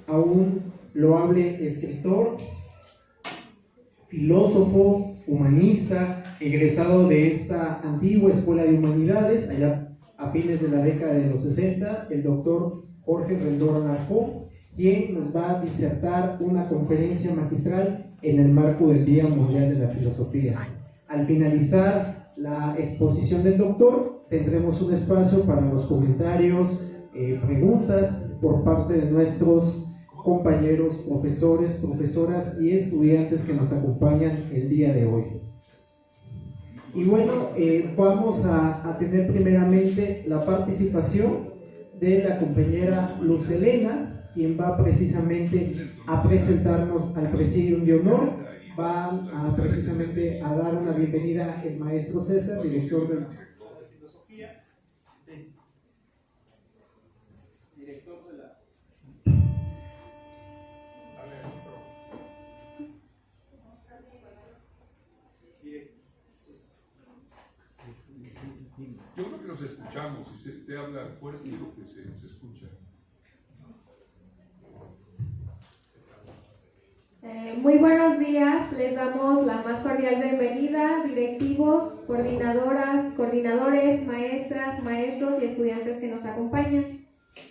a un loable escritor, filósofo, humanista, egresado de esta antigua Escuela de Humanidades, allá a fines de la década de los 60, el doctor Jorge Rendón Alarcón, quien nos va a disertar una conferencia magistral en el marco del Día Mundial de la Filosofía. Al finalizar la exposición del doctor, tendremos un espacio para los comentarios, preguntas por parte de nuestros compañeros, profesores, profesoras y estudiantes que nos acompañan el día de hoy. Y bueno, vamos a tener primeramente la participación de la compañera Luz Helena, quien va precisamente a presentarnos al Presidium de Honor. Va a precisamente a dar una bienvenida el maestro César, director del Facultad de Filosofía. Director de la... Yo creo que nos escuchamos, si usted habla fuerte, lo que se escucha. Muy buenos días, les damos la más cordial bienvenida, directivos, coordinadoras, coordinadores, maestras, maestros y estudiantes que nos acompañan.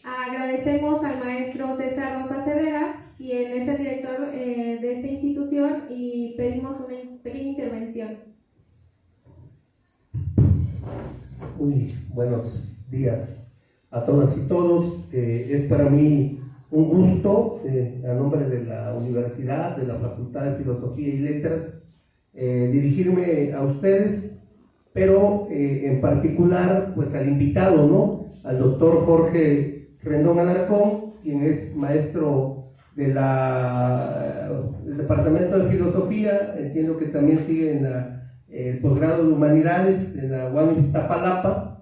Agradecemos al maestro César Rosa Cerdera, quien es el director de esta institución, y pedimos una pequeña intervención. Muy buenos días a todas y todos. Es para mí un gusto, a nombre de la Universidad, de la Facultad de Filosofía y Letras, dirigirme a ustedes, pero en particular pues al invitado, ¿no? Al doctor Jorge Rendón Alarcón, quien es maestro del Departamento de Filosofía. Entiendo que también sigue en el posgrado de Humanidades en la UAM Iztapalapa,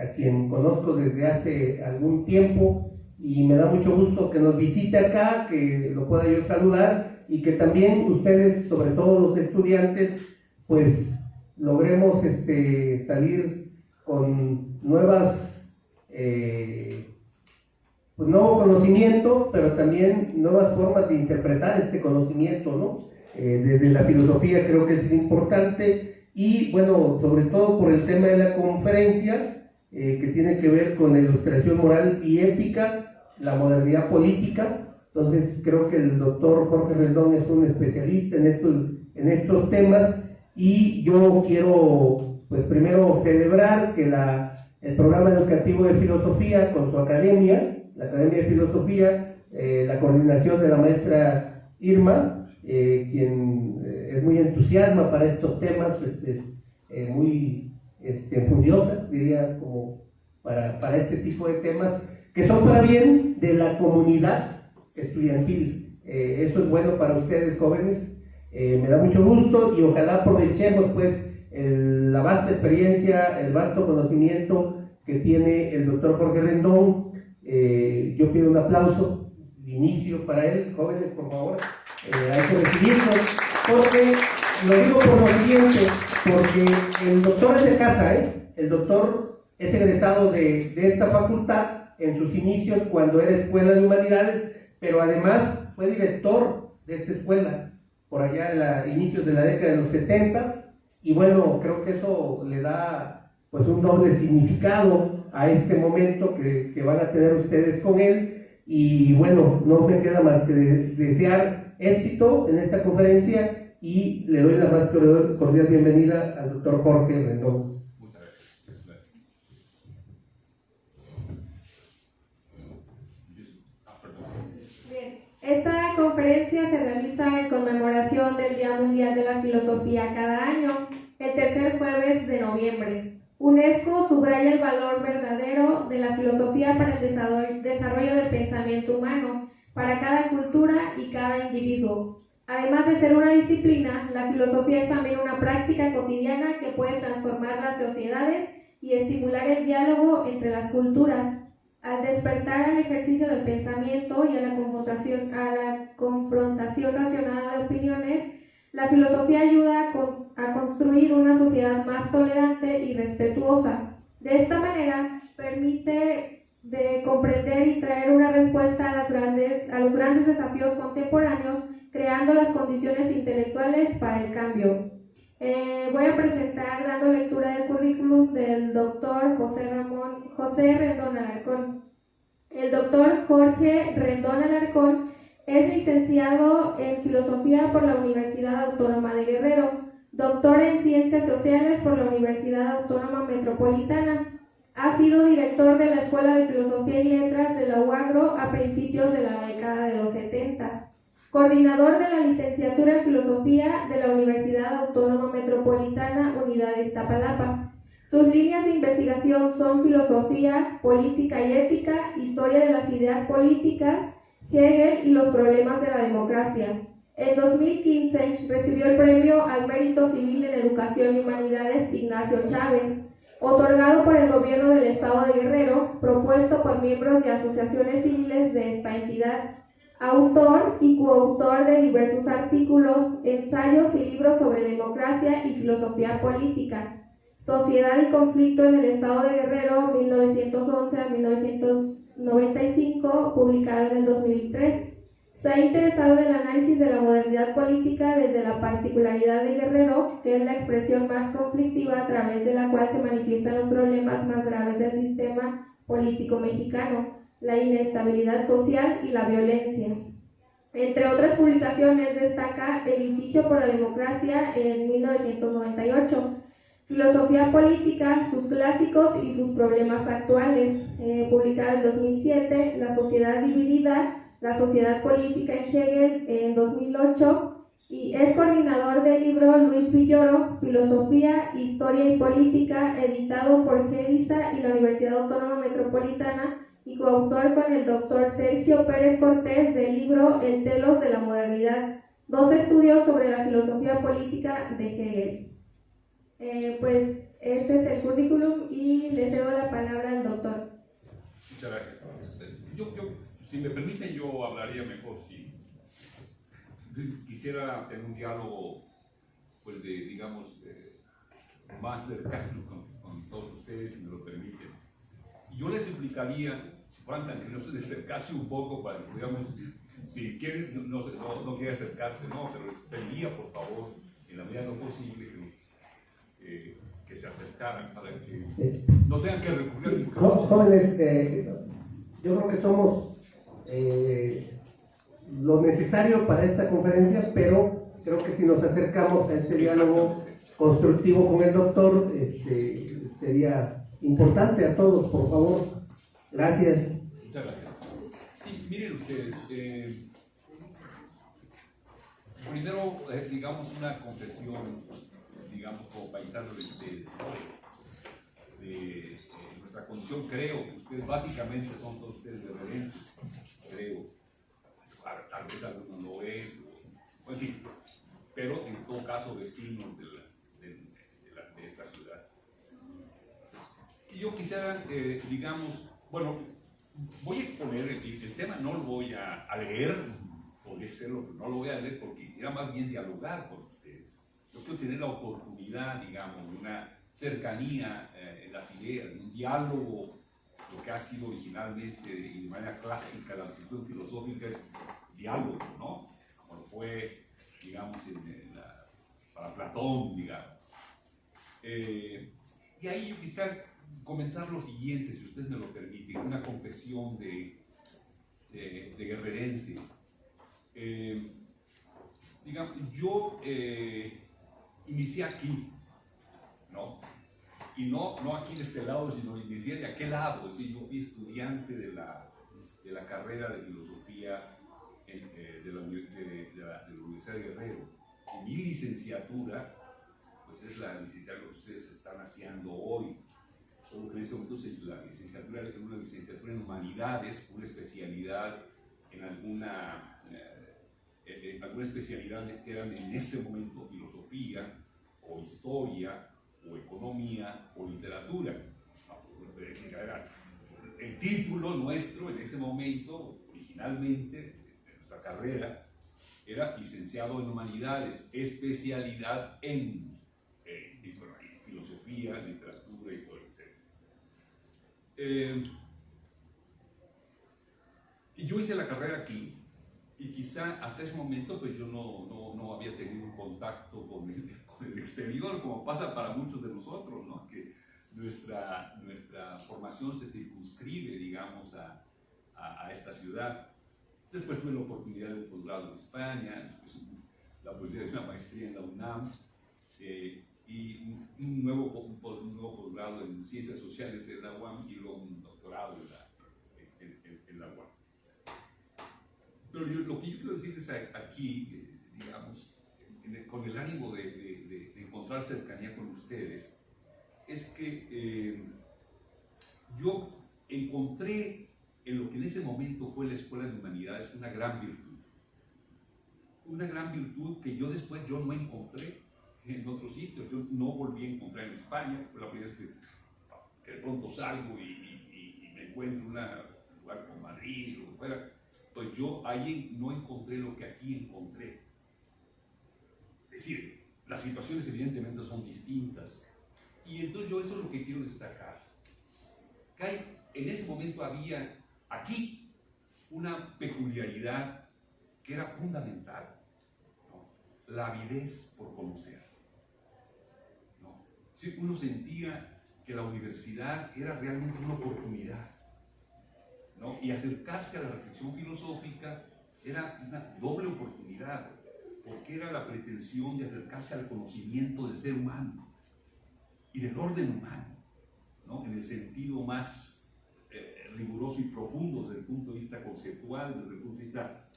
a quien conozco desde hace algún tiempo, y me da mucho gusto que nos visite acá, que lo pueda yo saludar, y que también ustedes, sobre todo los estudiantes, pues logremos salir con pues nuevo conocimiento, pero también nuevas formas de interpretar este conocimiento, ¿no? Desde la filosofía creo que es importante, y bueno, sobre todo por el tema de la conferencia, que tiene que ver con la ilustración moral y ética, la modernidad política. Entonces creo que el doctor Jorge Rendón es un especialista en estos temas, y yo quiero pues primero celebrar que el programa educativo de filosofía con su academia, la Academia de Filosofía, la coordinación de la maestra Irma, quien es muy entusiasma para estos temas, muy furiosa, diría, como para este tipo de temas que son para bien de la comunidad estudiantil. Eso es bueno para ustedes, jóvenes. Me da mucho gusto, y ojalá aprovechemos pues la vasta experiencia, el vasto conocimiento que tiene el doctor Jorge Rendón. Yo pido un aplauso de inicio para él, jóvenes, por favor. Hay que recibirlo, porque lo digo por lo siguiente, porque el doctor es de casa, el doctor es egresado de esta facultad en sus inicios cuando era Escuela de Humanidades, pero además fue director de esta escuela por allá en inicios de la década de los 70, y bueno, creo que eso le da pues un doble significado a este momento que van a tener ustedes con él. Y bueno, no me queda más que desear éxito en esta conferencia, y le doy la más cordial bienvenida al doctor Jorge Rendón. Muchas gracias. Bien, esta conferencia se realiza en conmemoración del Día Mundial de la Filosofía cada año, el tercer jueves de noviembre. UNESCO subraya el valor verdadero de la filosofía para el desarrollo del pensamiento humano, para cada cultura y cada individuo. Además de ser una disciplina, la filosofía es también una práctica cotidiana que puede transformar las sociedades y estimular el diálogo entre las culturas. Al despertar al ejercicio del pensamiento y a la confrontación racionada de opiniones, la filosofía ayuda a construir una sociedad más tolerante y respetuosa. De esta manera, permite comprender y traer una respuesta a las grandes a los grandes desafíos contemporáneos, creando las condiciones intelectuales para el cambio. Voy a presentar dando lectura del currículum del doctor José Rendón Alarcón. El doctor Jorge Rendón Alarcón es licenciado en Filosofía por la Universidad Autónoma de Guerrero, doctor en Ciencias Sociales por la Universidad Autónoma Metropolitana. Ha sido director de la Escuela de Filosofía y Letras de la UAGRO a principios de la década de los 70. Coordinador de la licenciatura en Filosofía de la Universidad Autónoma Metropolitana, Unidad de Iztapalapa. Sus líneas de investigación son filosofía, política y ética, historia de las ideas políticas, Hegel y los problemas de la democracia. En 2015 recibió el premio al Mérito Civil en Educación y Humanidades Ignacio Chávez, otorgado por el gobierno del estado de Guerrero, propuesto por miembros de asociaciones civiles de esta entidad. Autor y coautor de diversos artículos, ensayos y libros sobre democracia y filosofía política. Sociedad y conflicto en el estado de Guerrero, 1911 a 1995, publicado en el 2003. Se ha interesado en el análisis de la modernidad política desde la particularidad de Guerrero, que es la expresión más conflictiva a través de la cual se manifiestan los problemas más graves del sistema político mexicano, la inestabilidad social y la violencia. Entre otras publicaciones destaca El litigio por la democracia en 1998, Filosofía política, sus clásicos y sus problemas actuales, publicada en 2007, La sociedad dividida, la sociedad política en Hegel en 2008, y es coordinador del libro Luis Villoro, Filosofía, Historia y Política, editado por GEDISA y la Universidad Autónoma Metropolitana, y coautor con el doctor Sergio Pérez Cortés del libro El telos de la modernidad, 2 estudios sobre la filosofía política de Hegel. Pues este es el currículum y le cedo la palabra al doctor. Muchas gracias. Si me permiten, yo hablaría mejor si quisiera tener un diálogo, pues digamos, más cercano con todos ustedes, si me lo permiten. Yo les suplicaría, si fueran tan generosos, de acercarse un poco para que, digamos, si quieren, no quieren acercarse, no, pero les pediría, por favor, en la medida de lo posible, que se acercaran para que no tengan que recurrir al micrófono. Jóvenes, yo creo que somos lo necesario para esta conferencia, pero creo que si nos acercamos a este diálogo constructivo con el doctor, sería importante a todos, por favor. Gracias. Muchas gracias. Sí, miren ustedes, primero, digamos, una confesión, digamos, como paisano de nuestra condición. Creo que ustedes básicamente son todos ustedes guerrerenses, creo. Tal vez alguno lo es, o en fin, pero en todo caso vecinos de esta ciudad. Y yo quisiera, digamos, bueno, voy a exponer el tema, no lo voy a leer, podría serlo, pero no lo voy a leer porque quisiera más bien dialogar con ustedes. Yo quiero tener la oportunidad, digamos, de una cercanía en las ideas, de un diálogo. Lo que ha sido originalmente y de manera clásica la actitud filosófica es diálogo, ¿no? Es como lo fue, digamos, para Platón, digamos. Y ahí yo quisiera comentar lo siguiente, si ustedes me lo permiten, una confesión de guerrerense. Digamos, yo inicié aquí, ¿no? Y no aquí de este lado, sino inicié de aquel lado. Es decir, yo fui estudiante de la carrera de filosofía de la Universidad de Guerrero. Y mi licenciatura, pues es la licenciatura que ustedes están haciendo hoy. Solo que en ese momento la licenciatura era una licenciatura en humanidades, una especialidad en alguna especialidad que eran en ese momento filosofía o historia o economía o literatura. Era el título nuestro en ese momento, originalmente, de nuestra carrera, era licenciado en humanidades, especialidad en filosofía, literatura, historia, etc. Y yo hice la carrera aquí, Y quizá hasta ese momento pues yo no había tenido un contacto con el exterior, como pasa para muchos de nosotros, ¿no? Que nuestra formación se circunscribe, digamos, a esta ciudad. Después tuve la oportunidad de un posgrado en España, después la oportunidad de una maestría en la UNAM, y un nuevo posgrado en Ciencias Sociales en la UAM y luego un doctorado en la UAM. Pero lo que yo quiero decirles aquí, digamos, con el ánimo de encontrar cercanía con ustedes, es que yo encontré en lo que en ese momento fue la Escuela de Humanidades una gran virtud. Una gran virtud que yo después no encontré en otros sitios. Yo no volví a encontrar en España. Fue la primera vez que de pronto salgo y me encuentro en un lugar como Madrid o fuera. Pues yo ahí no encontré lo que aquí encontré. Es decir, las situaciones evidentemente son distintas. Y entonces yo eso es lo que quiero destacar. Que en ese momento había aquí una peculiaridad que era fundamental, ¿no? La avidez por conocer, ¿no? Sí, uno sentía que la universidad era realmente una oportunidad, ¿no? Y acercarse a la reflexión filosófica era una doble oportunidad, porque era la pretensión de acercarse al conocimiento del ser humano y del orden humano, ¿no? En el sentido más riguroso y profundo desde el punto de vista conceptual, desde el punto de vista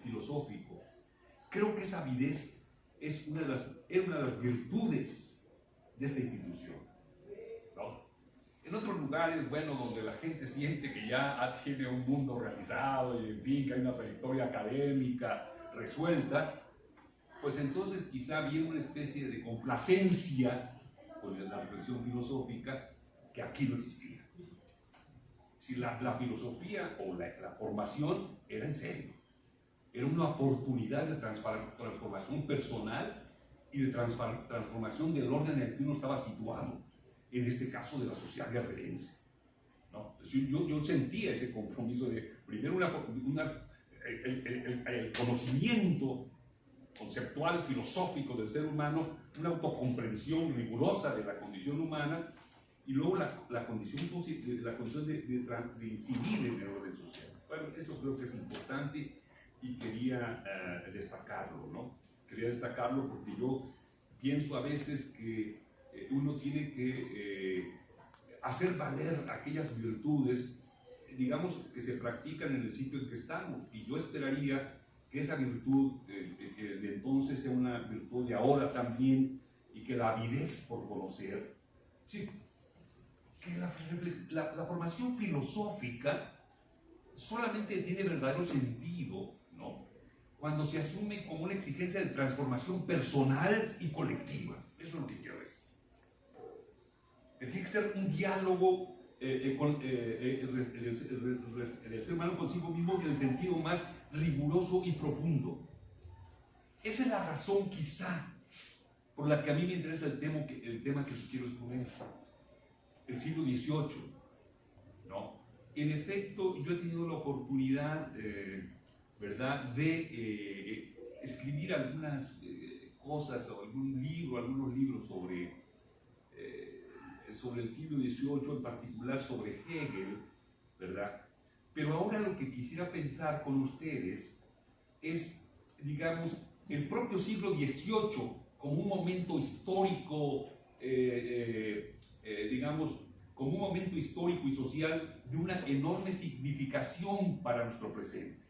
filosófico. Creo que esa avidez es una de las virtudes de esta institución, ¿no? En otros lugares, bueno, donde la gente siente que ya tiene un mundo realizado y en fin, que hay una trayectoria académica resuelta, pues entonces quizá viene una especie de complacencia con la reflexión filosófica que aquí no existía. Si la filosofía o la formación era en serio, era una oportunidad de transformación personal y de transformación del orden en el que uno estaba situado, en este caso de la sociedad guerrerense, ¿no? Yo sentía ese compromiso de, primero, el conocimiento conceptual, filosófico del ser humano, una autocomprensión rigurosa de la condición humana, y luego la condición de incidir en el orden social. Bueno, eso creo que es importante y quería destacarlo, ¿no? Quería destacarlo porque yo pienso a veces que uno tiene que hacer valer aquellas virtudes, digamos, que se practican en el sitio en que estamos, y yo esperaría que esa virtud de entonces sea una virtud de ahora también, y que la avidez por conocer, sí, que la formación filosófica solamente tiene verdadero sentido, ¿no?, cuando se asume como una exigencia de transformación personal y colectiva. Eso es lo que quiero decir. Tiene que ser un diálogo con el ser humano consigo mismo en el sentido más riguroso y profundo. Esa es la razón, quizá, por la que a mí me interesa el tema que les quiero exponer. El siglo XVIII, ¿no? En efecto, yo he tenido la oportunidad, ¿verdad?, de escribir algunas cosas, o algunos libros sobre el siglo XVIII, en particular sobre Hegel, ¿verdad? Pero ahora lo que quisiera pensar con ustedes es, digamos, el propio siglo XVIII como un momento histórico, digamos, como un momento histórico y social de una enorme significación para nuestro presente.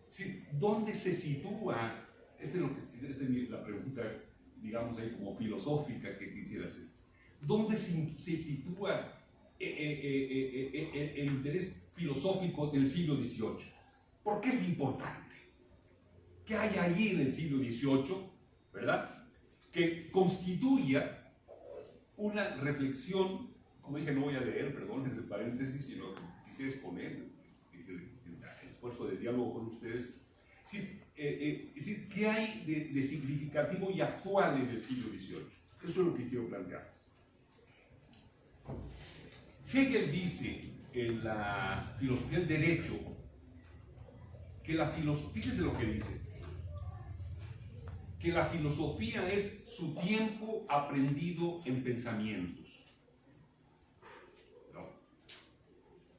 Sí, ¿dónde se sitúa? Esta es la pregunta, digamos, ahí como filosófica que quisiera hacer. ¿Dónde se sitúa el interés filosófico del siglo XVIII? ¿Por qué es importante? ¿Qué hay allí en el siglo XVIII, verdad?, que constituya una reflexión? Como dije, no voy a leer, perdón, entre paréntesis, sino que quisiera exponer el esfuerzo de diálogo con ustedes. Es decir, ¿qué hay de significativo y actual en el siglo XVIII? Eso es lo que quiero plantearles. Hegel dice en la filosofía del derecho que la filosofía, fíjese lo que dice, que la filosofía es su tiempo aprendido en pensamientos. ¿No?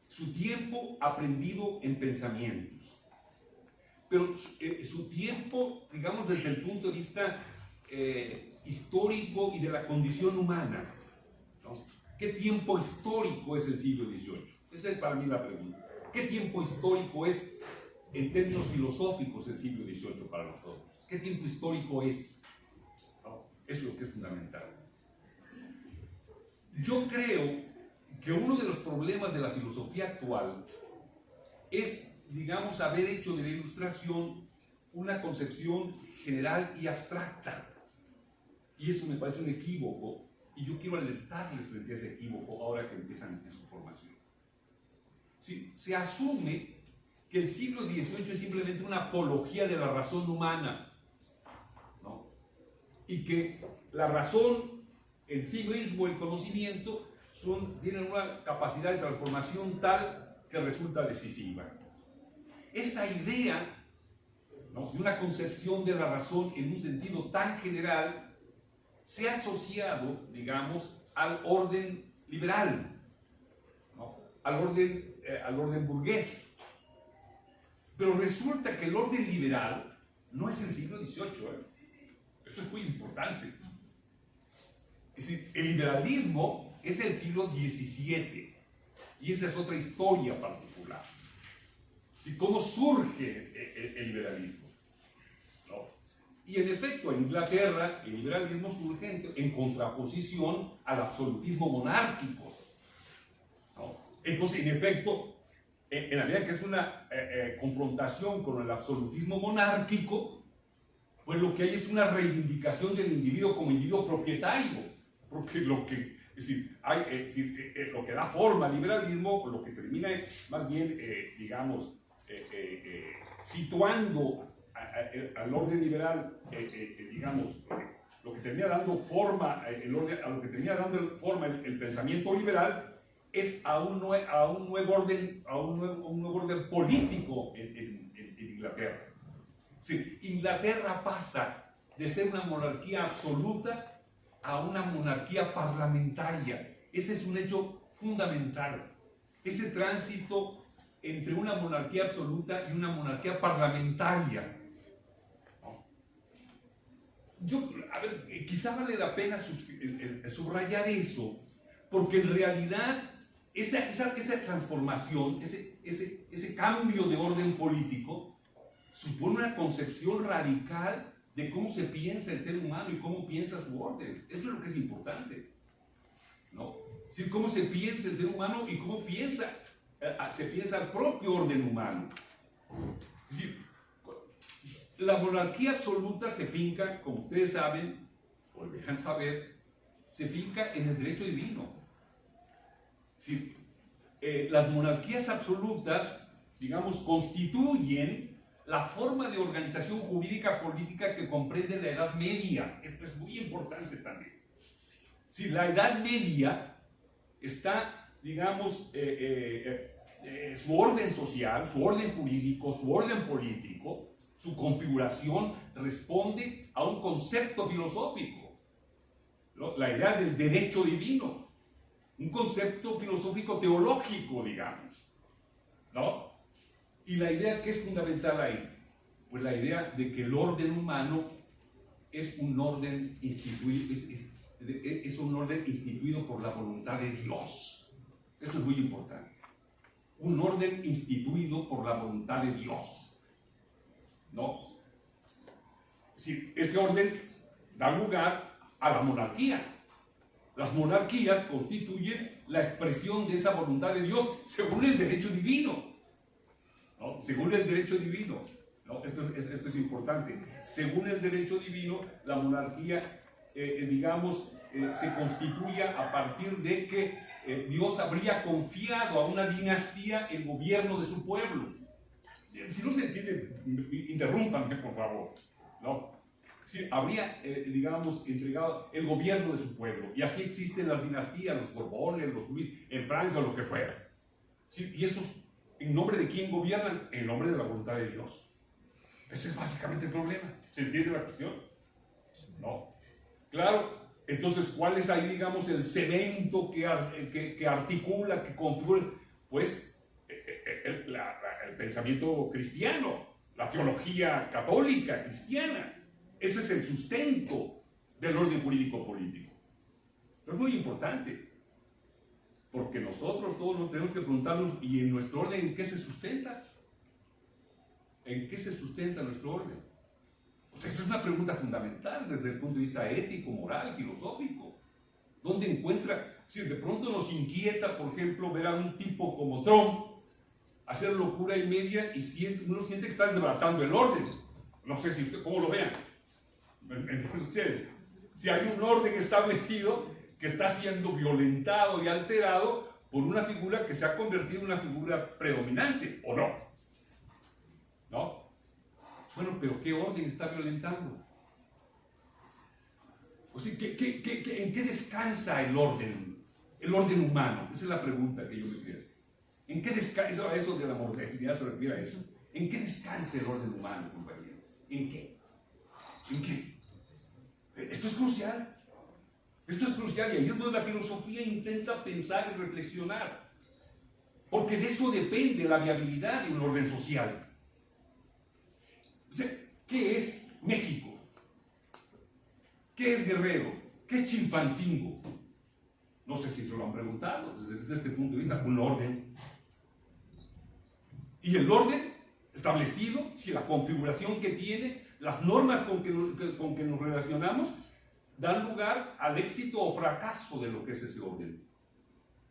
Su tiempo aprendido en pensamientos. Pero su tiempo, digamos, desde el punto de vista histórico y de la condición humana, ¿no? ¿Qué tiempo histórico es el siglo XVIII? Esa es para mí la pregunta. ¿Qué tiempo histórico es, en términos filosóficos, el siglo XVIII para nosotros? ¿Qué tiempo histórico es? ¿No? Eso es lo que es fundamental. Yo creo que uno de los problemas de la filosofía actual es, digamos, haber hecho de la Ilustración una concepción general y abstracta. Y eso me parece un equívoco, y yo quiero alertarles frente a ese equívoco ahora que empiezan en su formación. Sí, se asume que el siglo XVIII es simplemente una apología de la razón humana, ¿no? Y que la razón en sí mismo, el conocimiento, tienen una capacidad de transformación tal que resulta decisiva. Esa idea, ¿no?, de una concepción de la razón en un sentido tan general se ha asociado, digamos, al orden liberal, ¿no?, al orden burgués. Pero resulta que el orden liberal no es el siglo XVIII, Eso es muy importante. Es decir, el liberalismo es el siglo XVII, y esa es otra historia particular. ¿Sí? ¿Cómo surge el liberalismo? ¿No? Y en efecto, en Inglaterra, el liberalismo surge en contraposición al absolutismo monárquico, ¿no? Entonces, en efecto, en la medida que es una confrontación con el absolutismo monárquico, pues lo que hay es una reivindicación del individuo como individuo propietario, porque lo que da forma al liberalismo, lo que termina es más bien, digamos, situando al orden liberal, digamos, lo que termina dando forma, a lo que termina dando forma el pensamiento liberal, es a un nuevo orden político en Inglaterra. Sí, Inglaterra pasa de ser una monarquía absoluta a una monarquía parlamentaria. Ese es un hecho fundamental. Ese tránsito entre una monarquía absoluta y una monarquía parlamentaria. Quizá vale la pena subrayar eso, porque en realidad esa transformación, ese cambio de orden político, supone una concepción radical de cómo se piensa el ser humano y cómo piensa su orden. Eso es lo que es importante, ¿no? Es decir, cómo se piensa el ser humano y cómo se piensa el propio orden humano. Es decir, la monarquía absoluta se finca, como ustedes saben, o dejan saber, se finca en el derecho divino. Es decir, las monarquías absolutas, digamos, constituyen la forma de organización jurídica política que comprende la Edad Media. Esto es muy importante también. Si la Edad Media está, digamos, su orden social, su orden jurídico, su orden político, su configuración responde a un concepto filosófico, ¿no? La idea del derecho divino, un concepto filosófico teológico, digamos, ¿no? Y la idea que es fundamental ahí, pues la idea de que el orden humano es un orden instituido, es un orden instituido por la voluntad de Dios. Eso es muy importante. Un orden instituido por la voluntad de Dios, ¿no? Es decir, ese orden da lugar a la monarquía. Las monarquías constituyen la expresión de esa voluntad de Dios según el derecho divino, ¿no? Según el derecho divino, ¿no? Esto es importante. Según el derecho divino, la monarquía, digamos, se constituye a partir de que Dios habría confiado a una dinastía el gobierno de su pueblo. Si no se entiende, interrúmpanme, por favor, ¿no? Sí, habría, digamos, entregado el gobierno de su pueblo. Y así existen las dinastías, los Borbones, los Luis, en Francia o lo que fuera. Sí, y eso ¿En nombre de quién gobiernan? En nombre de la voluntad de Dios. Ese es básicamente el problema. ¿Se entiende la cuestión? No. Claro, entonces, ¿cuál es ahí, digamos, el cemento que articula, que configura? Pues el pensamiento cristiano, la teología católica, cristiana. Ese es el sustento del orden jurídico político. Pero es muy importante, porque nosotros todos nos tenemos que preguntarnos, ¿y en nuestro orden en qué se sustenta? ¿En qué se sustenta nuestro orden? Pues esa es una pregunta fundamental desde el punto de vista ético, moral, filosófico. ¿Dónde encuentra? Si de pronto nos inquieta, por ejemplo, ver a un tipo como Trump hacer locura y media y uno siente que está desbaratando el orden. No sé si cómo lo vean. Entonces ustedes, si hay un orden establecido que está siendo violentado y alterado por una figura que se ha convertido en una figura predominante, ¿o no? ¿No? Bueno, pero ¿qué orden está violentando? O sea, ¿en qué descansa el orden? El orden humano. Esa es la pregunta que yo me quería hacer. ¿En qué descansa eso de la mortalidad? Se refiere a eso. ¿En qué descansa el orden humano, compañero? ¿En qué? ¿En qué? Esto es crucial. Esto es crucial y ahí es donde la filosofía intenta pensar y reflexionar. Porque de eso depende la viabilidad de un orden social. O sea, ¿qué es México? ¿Qué es Guerrero? ¿Qué es Chilpancingo? No sé si se lo han preguntado desde este punto de vista. Un orden. Y el orden establecido, si la configuración que tiene, las normas con que nos relacionamos, dan lugar al éxito o fracaso de lo que es ese orden.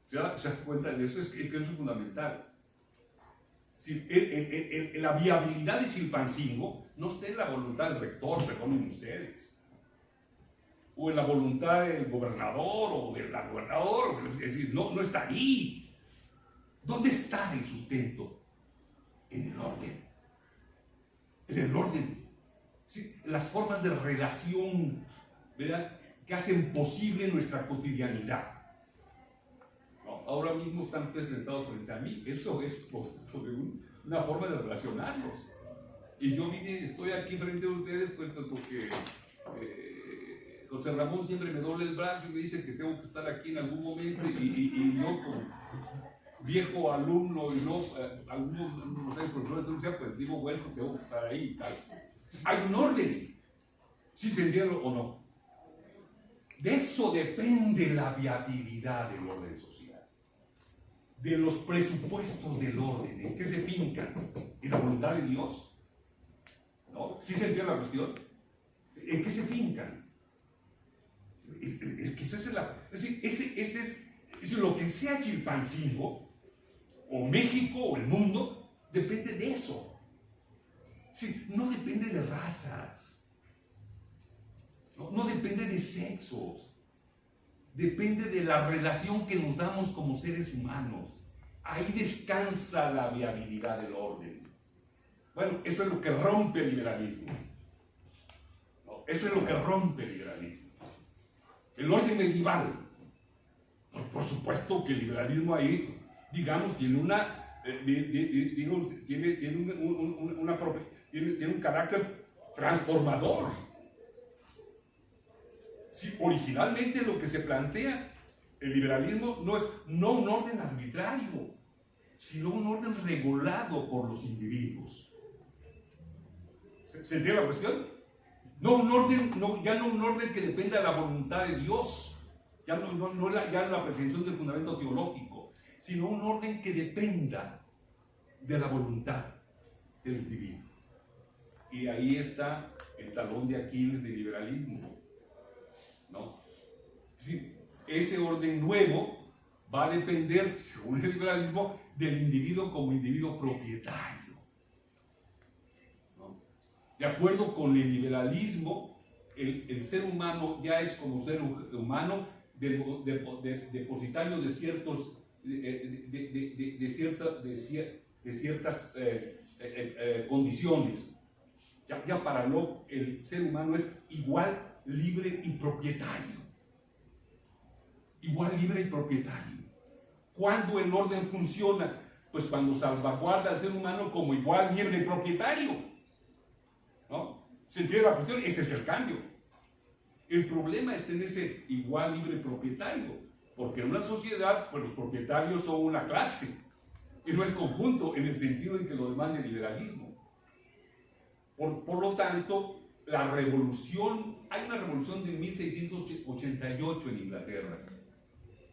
¿Se da cuenta de eso? Es que eso es fundamental. Si, la viabilidad de Chilpancingo no está en la voluntad del rector, perdonen ustedes, o en la voluntad del gobernador o del gobernador, es decir, no está ahí. ¿Dónde está el sustento? En el orden. En el orden. Sí, las formas de relación, ¿verdad?, que hacen posible nuestra cotidianidad. ¿No? Ahora mismo están presentados frente a mí. Eso es una forma de relacionarnos. Y yo estoy aquí frente a ustedes pues, porque José Ramón siempre me doble el brazo y me dice que tengo que estar aquí en algún momento y yo como viejo alumno y no alumno, no sé, profesor de ciencia, pues digo, bueno, tengo que estar ahí y tal. Hay un orden, si se entiende o no. De eso depende la viabilidad del orden social, de los presupuestos del orden, en qué se fincan, en la voluntad de Dios, ¿no? ¿Sí se entiende la cuestión? ¿En qué se fincan? Es que esa es la, es decir, ese es lo que sea Chilpancingo, o México, o el mundo, depende de eso. Sí, no depende de razas, no depende de sexos, depende de la relación que nos damos como seres humanos. Ahí descansa la viabilidad del orden. Bueno, eso es lo que rompe el liberalismo. ¿No? Eso es lo que rompe el liberalismo. El orden medieval. Por supuesto que el liberalismo ahí, digamos, tiene un carácter transformador. Si originalmente lo que se plantea el liberalismo no es un orden arbitrario, sino un orden regulado por los individuos. ¿Se entiende la cuestión? Ya no un orden que dependa de la voluntad de Dios, ya no la pretensión del fundamento teológico, sino un orden que dependa de la voluntad del individuo. Y ahí está el talón de Aquiles del liberalismo, ¿no? Sí, ese orden nuevo va a depender, según el liberalismo, del individuo como individuo propietario, ¿no? De acuerdo con el liberalismo, el ser humano ya es como ser humano depositario de ciertas condiciones. Ya para Locke el ser humano es igual, libre y propietario. Igual, libre y propietario. ¿Cuándo el orden funciona? pues cuando salvaguarda al ser humano como igual libre propietario, ¿no? ¿Se entiende la cuestión? Ese es el cambio. El problema está en ese igual libre propietario, porque en una sociedad, pues los propietarios son una clase, y no es conjunto en el sentido en que lo demanda el liberalismo. Por lo tanto, la revolución, hay una revolución de 1688 en Inglaterra,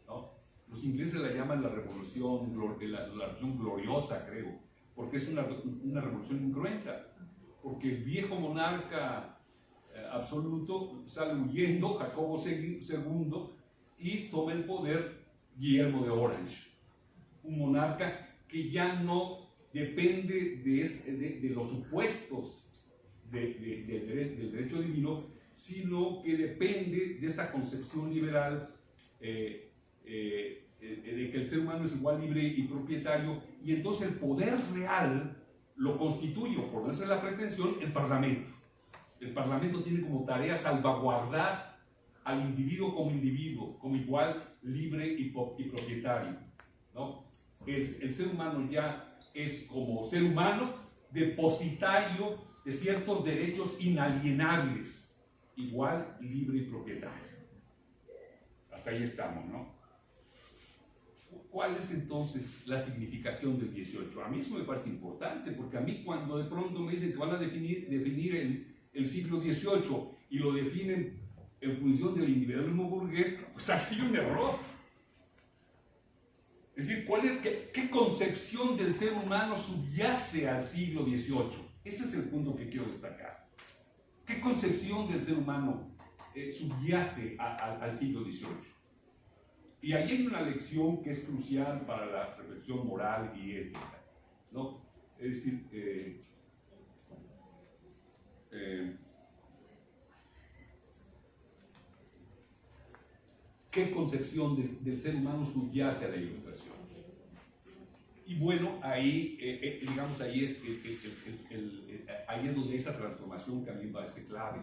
¿no? Los ingleses la llaman la revolución gloriosa, creo, porque es una revolución incruenta, porque el viejo monarca absoluto sale huyendo, Jacobo II, y toma el poder Guillermo de Orange, un monarca que ya no depende de los supuestos del derecho divino, sino que depende de esta concepción liberal de que el ser humano es igual, libre y propietario, y entonces el poder real lo constituye, por no ser la pretensión, el Parlamento. El Parlamento tiene como tarea salvaguardar al individuo como igual, libre y propietario, ¿no? El ser humano ya es como ser humano depositario de ciertos derechos inalienables, igual, libre y propietario. Hasta ahí estamos, ¿no? ¿Cuál es entonces la significación del 18? A mí eso me parece importante, porque a mí cuando de pronto me dicen que van a definir el siglo XVIII y lo definen en función del individualismo burgués, pues aquí hay un error. Es decir, ¿qué concepción del ser humano subyace al siglo XVIII? Ese es el punto que quiero destacar. ¿Qué concepción del ser humano subyace al siglo XVIII? Y ahí hay una lección que es crucial para la reflexión moral y ética, ¿no? Es decir, ¿qué concepción del ser humano subyace a la Ilustración? Y bueno, ahí, digamos, ahí es donde esa transformación que a mí me parece clave.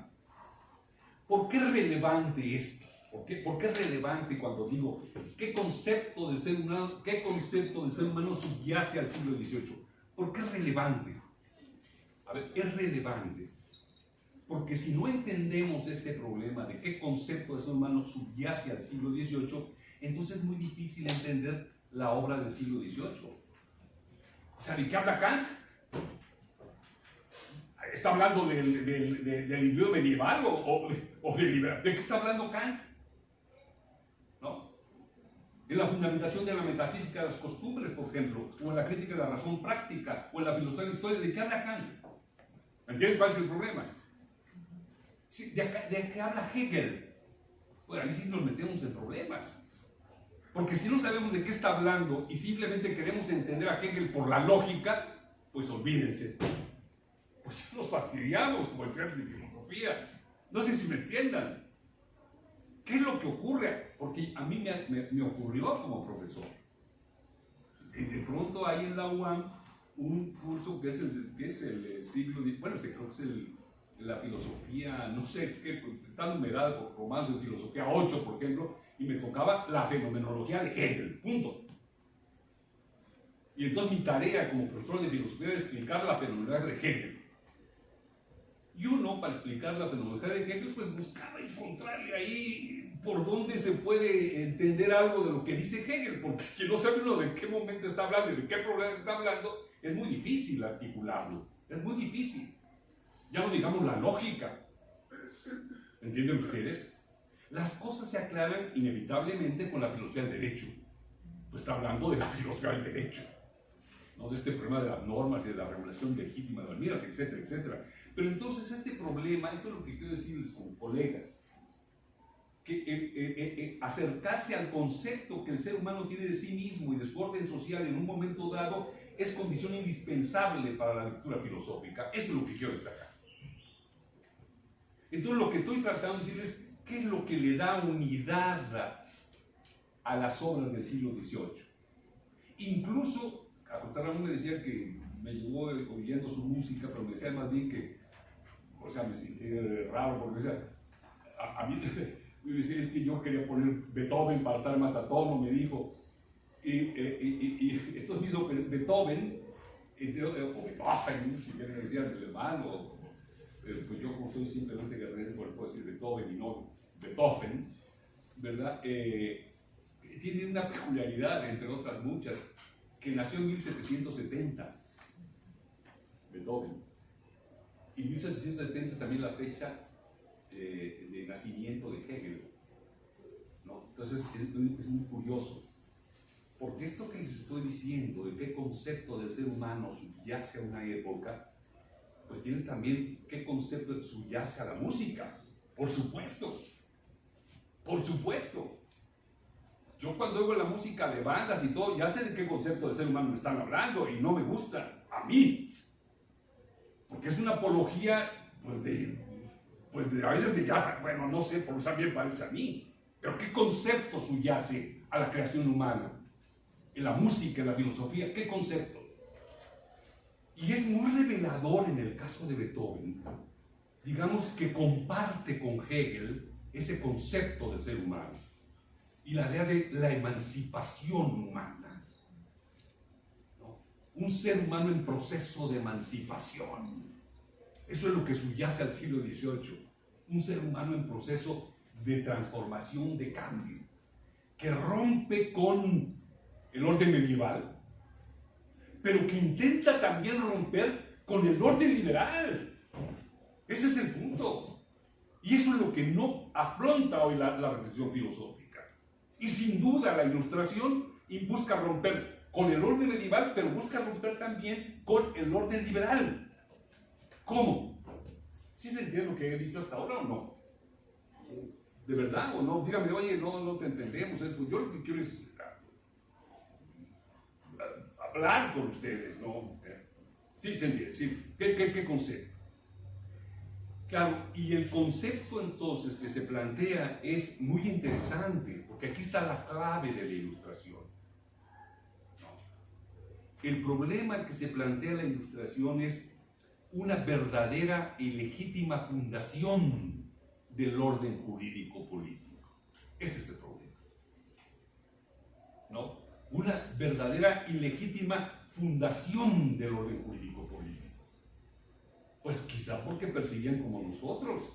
¿Por qué es relevante esto? ¿Por qué es relevante cuando digo qué concepto del ser humano subyace al siglo XVIII? ¿Por qué es relevante? A ver, es relevante porque si no entendemos este problema de qué concepto del ser humano subyace al siglo XVIII, entonces es muy difícil entender la obra del siglo XVIII. O sea, ¿de qué habla Kant? ¿Está hablando del individuo medieval o ¿de qué está hablando Kant? ¿No? En la fundamentación de la metafísica de las costumbres, por ejemplo, o en la crítica de la razón práctica, o en la filosofía de la historia, ¿de qué habla Kant? ¿Entiendes cuál es el problema? Sí, ¿de qué habla Hegel? Pues ahí sí nos metemos en problemas. Porque si no sabemos de qué está hablando y simplemente queremos entender a Hegel por la lógica, pues olvídense. Pues ya nos fastidiamos como estudiantes de filosofía. No sé si me entiendan. ¿Qué es lo que ocurre? Porque a mí me ocurrió como profesor. Y de pronto hay en la UAM un curso que es el siglo, bueno, creo que es la filosofía, no sé qué, está numerada por romanos de filosofía 8, por ejemplo, y me tocaba la fenomenología de Hegel, punto. Y entonces mi tarea como profesor de filosofía era explicar la fenomenología de Hegel. Y uno, para explicar la fenomenología de Hegel, pues buscaba encontrarle ahí por dónde se puede entender algo de lo que dice Hegel, porque si no sabe uno de qué momento está hablando y de qué problema está hablando, es muy difícil articularlo, es muy difícil. Ya no digamos la lógica. ¿Entienden ustedes? Las cosas se aclaran inevitablemente con la filosofía del derecho. Pues está hablando de la filosofía del derecho, ¿no? De este problema de las normas y de la regulación legítima de las medidas, etcétera, etcétera. Pero entonces este problema, esto es lo que quiero decirles como colegas, que acercarse al concepto que el ser humano tiene de sí mismo y de su orden social en un momento dado es condición indispensable para la lectura filosófica. Esto es lo que quiero destacar. Entonces lo que estoy tratando de decirles es qué es lo que le da unidad a las obras del siglo XVIII. Incluso, José Ramón me decía que me llevó oyendo su música, pero me decía más bien que, o sea, me sentí raro porque me decía, a mí me decía, es que yo quería poner Beethoven para estar más a tono, me dijo, Y estos mismos Beethoven, o Beethoven, si quieren decir el hermano, pues yo como soy simplemente guerrero, puedo decir Beethoven y no Beethoven, ¿verdad? Tiene una peculiaridad, entre otras muchas, que nació en 1770, Beethoven. Y 1770 es también la fecha de nacimiento de Hegel, ¿no? Entonces es muy curioso, porque esto que les estoy diciendo, de qué concepto del ser humano subyace a una época, pues tiene también qué concepto subyace a la música, por supuesto. Por supuesto. Yo cuando oigo la música de bandas y todo, ya sé de qué concepto de ser humano me están hablando y no me gusta, a mí. Porque es una apología, a veces de jazz, bueno, no sé, por usar bien parece a mí. Pero ¿qué concepto subyace a la creación humana? En la música, en la filosofía, ¿qué concepto? Y es muy revelador en el caso de Beethoven, digamos que comparte con Hegel ese concepto del ser humano y la idea de la emancipación humana, ¿no? Un ser humano en proceso de emancipación. Eso es lo que subyace al siglo XVIII. Un ser humano en proceso de transformación, de cambio, que rompe con el orden medieval, pero que intenta también romper con el orden liberal. Ese es el punto. Y eso es lo que no afronta hoy la reflexión filosófica. Y sin duda la Ilustración busca romper con el orden medieval, pero busca romper también con el orden liberal. ¿Cómo? ¿Sí se entiende lo que he dicho hasta ahora o no? ¿De verdad o no? Dígame, oye, no te entendemos. Yo lo que quiero es hablar con ustedes, ¿no? Sí, se entiende, sí. ¿Qué concepto? Claro, y el concepto entonces que se plantea es muy interesante, porque aquí está la clave de la Ilustración. El problema que se plantea la Ilustración es una verdadera y legítima fundación del orden jurídico político. Ese es el problema, ¿no? Una verdadera y legítima fundación del orden jurídico político. Pues quizá porque percibían como nosotros,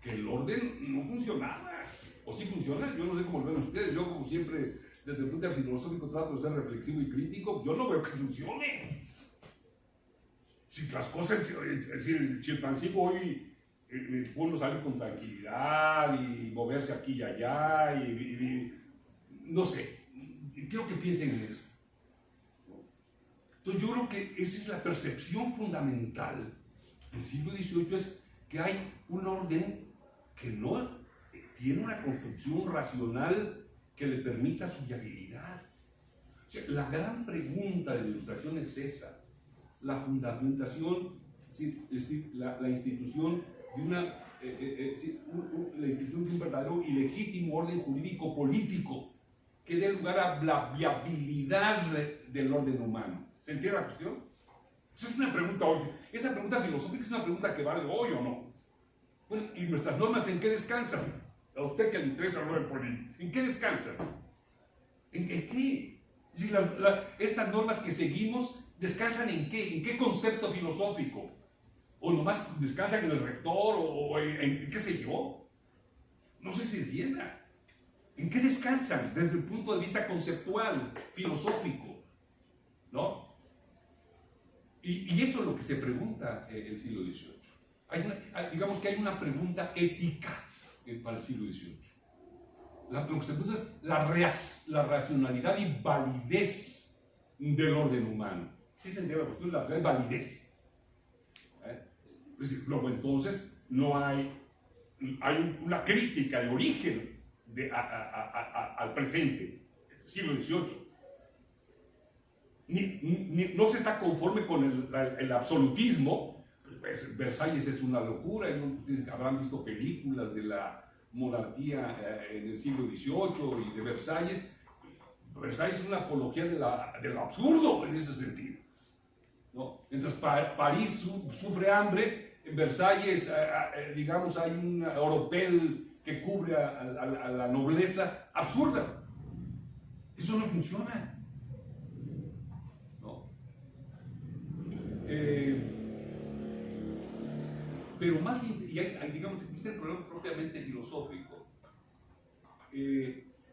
que el orden no funcionaba. ¿O sí funciona? Yo no sé cómo lo ven ustedes. Yo, como siempre, desde el punto de vista filosófico, trato de ser reflexivo y crítico. Yo no veo que funcione. Si las cosas, es decir, el chimpancé hoy puede salir con tranquilidad y moverse aquí y allá, no sé. Quiero que piensen en eso. Entonces yo creo que esa es la percepción fundamental del siglo XVIII, es que hay un orden que no tiene una construcción racional que le permita su viabilidad. O sea, la gran pregunta de la Ilustración es esa, la fundamentación, es decir, la institución de la institución de un verdadero y legítimo orden jurídico político que dé lugar a la viabilidad del orden humano. ¿Se entiende la cuestión? Esa es una pregunta hoy. Esa pregunta filosófica es una pregunta que vale hoy o no. Bueno, ¿y nuestras normas en qué descansan? A usted que le interesa el orden político, ¿en qué descansan? ¿En qué? Si estas normas que seguimos descansan en qué? ¿En qué concepto filosófico? ¿O nomás descansan en el rector o en qué sé yo? No sé si entienda. ¿En qué descansan desde el punto de vista conceptual, filosófico? ¿No? Y eso es lo que se pregunta el siglo XVIII. Digamos que hay una pregunta ética para el siglo XVIII. Lo que se pregunta es la racionalidad y validez del orden humano. ¿Sí se entiende la cuestión? La racionalidad y validez. Es decir, luego entonces no hay una crítica de origen al presente, siglo XVIII. No se está conforme con el absolutismo. Pues, Versalles es una locura. Ustedes habrán visto películas de la monarquía en el siglo XVIII y de Versalles. Versalles es una apología de lo absurdo en ese sentido, ¿no? Mientras París sufre hambre, en Versalles, digamos, hay un oropel que cubre a la nobleza absurda. Es eso no funciona. ¿No? Pero más, y digamos, existe el problema propiamente filosófico,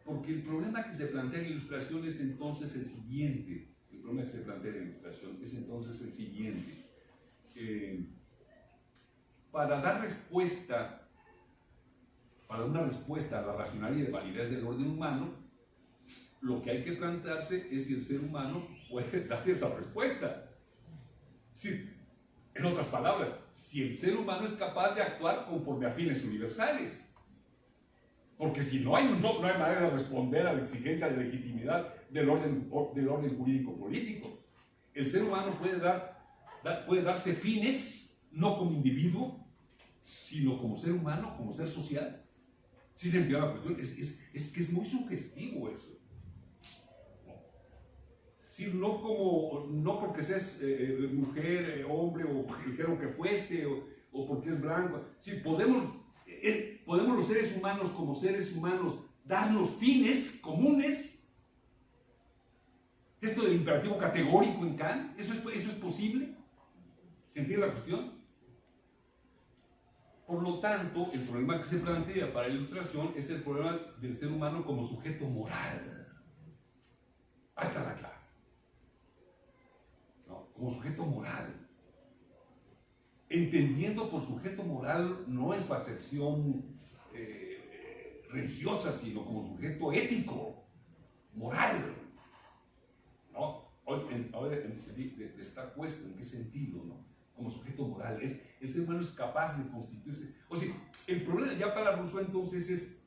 porque el problema que se plantea en la Ilustración es entonces el siguiente. El problema que se plantea en la Ilustración es entonces el siguiente. Para dar respuesta, para una respuesta a la racionalidad y validez del orden humano, lo que hay que plantearse es si el ser humano puede dar esa respuesta. Si, en otras palabras, si el ser humano es capaz de actuar conforme a fines universales. Porque si no hay manera de responder a la exigencia de legitimidad del orden jurídico-político. El ser humano puede darse fines no como individuo, sino como ser humano, como ser social. ¿Sí se entiende la cuestión? Es que es muy sugestivo eso. Sí, no porque seas mujer, hombre o el género que fuese, o porque es blanco. Sí, podemos los seres humanos como seres humanos darnos fines comunes. Esto del imperativo categórico en Kant, ¿eso es posible? ¿Se entiende la cuestión? Por lo tanto, el problema que se plantea para la Ilustración es el problema del ser humano como sujeto moral. Ahí está la clave. ¿No? Como sujeto moral. Entendiendo por sujeto moral no en su acepción religiosa, sino como sujeto ético, moral. ¿No? Ahora está puesto en qué sentido, ¿no? Como sujeto moral. El ser humano es capaz de constituirse. O sea, el problema ya para Rousseau entonces es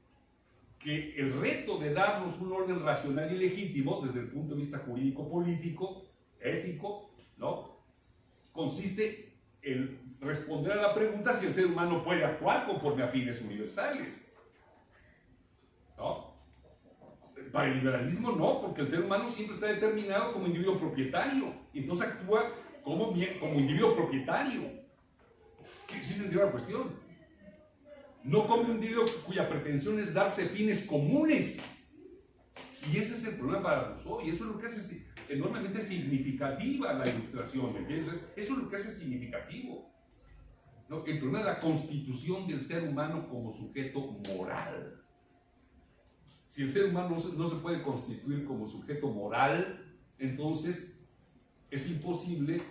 que el reto de darnos un orden racional y legítimo desde el punto de vista jurídico-político, ético, ¿no? Consiste en responder a la pregunta si el ser humano puede actuar conforme a fines universales. ¿No? Para el liberalismo no, porque el ser humano siempre está determinado como individuo propietario y entonces actúa como individuo propietario. ¿Sí se entiende la cuestión? No como un individuo cuya pretensión es darse fines comunes. Y ese es el problema para Rousseau, y eso es lo que hace enormemente significativa la Ilustración, ¿me entiendes? Eso es lo que hace significativo. ¿No? El problema es la constitución del ser humano como sujeto moral. Si el ser humano no se puede constituir como sujeto moral, entonces es imposible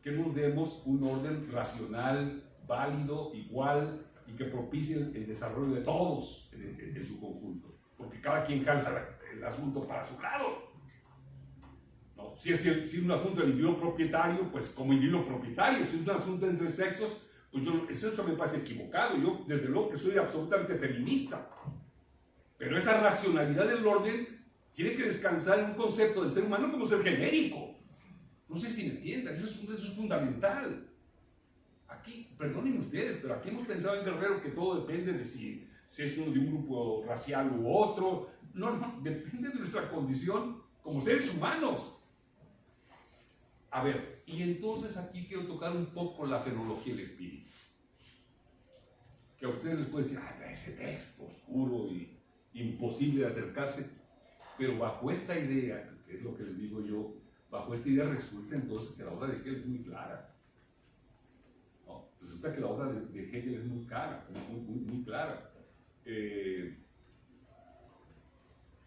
que nos demos un orden racional, válido, igual y que propicie el desarrollo de todos en su conjunto, porque cada quien jala el asunto para su lado. ¿No? Si es un asunto del individuo propietario, pues como individuo propietario. Si es un asunto entre sexos, pues eso me parece equivocado. Yo, desde luego, que soy absolutamente feminista. Pero esa racionalidad del orden tiene que descansar en un concepto del ser humano como ser genérico. No sé si me entiendan, eso es fundamental. Aquí, perdonen ustedes, pero aquí hemos pensado en Guerrero que todo depende de si es uno de un grupo racial u otro. No, depende de nuestra condición como seres humanos. A ver, y entonces aquí quiero tocar un poco la fenomenología del espíritu. Que a ustedes les puede decir, ese texto oscuro y imposible de acercarse, pero bajo esta idea, que es lo que les digo yo, bajo esta idea resulta entonces que la obra de Hegel es muy clara. ¿No? Resulta que la obra de Hegel es muy clara, muy clara.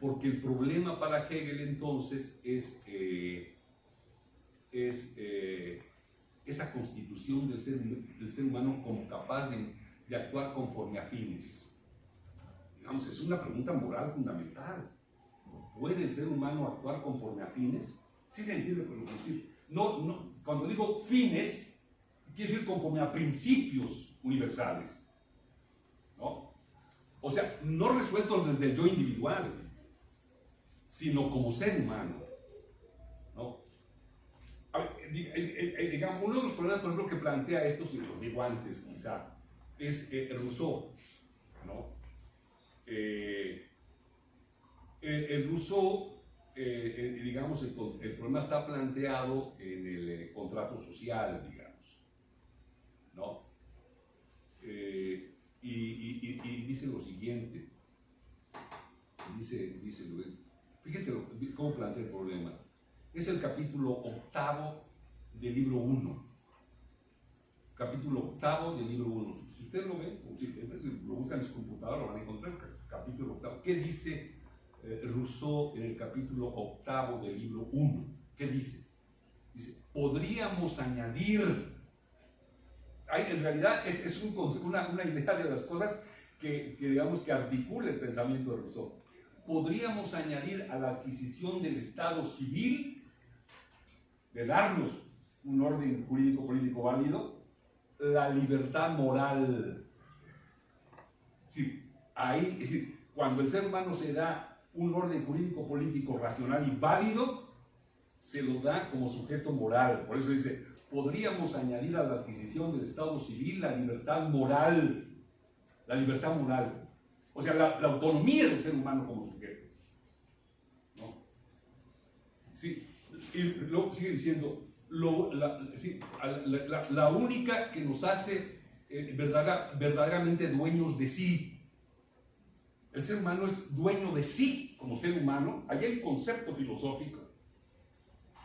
Porque el problema para Hegel entonces es esa constitución del ser humano como capaz de actuar conforme a fines. Digamos, es una pregunta moral fundamental. ¿Puede el ser humano actuar conforme a fines? Sí se entiende por lo que decir. No, cuando digo fines, quiere decir conforme a principios universales. ¿No? O sea, no resueltos desde el yo individual, sino como ser humano. ¿No? A ver, digamos, uno de los problemas, por ejemplo, que plantea esto, si los digo antes quizá, es Rousseau. ¿No? Rousseau, digamos, el problema está planteado en el contrato social, digamos, ¿no? Y dice lo siguiente, dice Fíjense cómo plantea el problema. Es el capítulo 8 del libro 1. Capítulo 8 del libro 1. Si usted lo ve, o si lo buscan en su computadora, lo van a encontrar. Capítulo 8. ¿Qué dice Rousseau en el capítulo 8 del libro 1? ¿Qué dice? Dice, podríamos añadir. En realidad es una idea de las cosas que digamos que articula el pensamiento de Rousseau. Podríamos añadir a la adquisición del Estado civil, de darnos un orden jurídico político válido, la libertad moral. Sí, ahí, es decir, cuando el ser humano se da un orden jurídico político racional y válido, se lo da como sujeto moral. Por eso dice, podríamos añadir a la adquisición del Estado civil la libertad moral. La libertad moral. O sea, la autonomía del ser humano como sujeto. ¿No? Sí, y luego sigue diciendo, la única que nos hace verdaderamente dueños de sí. El ser humano es dueño de sí como ser humano. Ahí hay un concepto filosófico.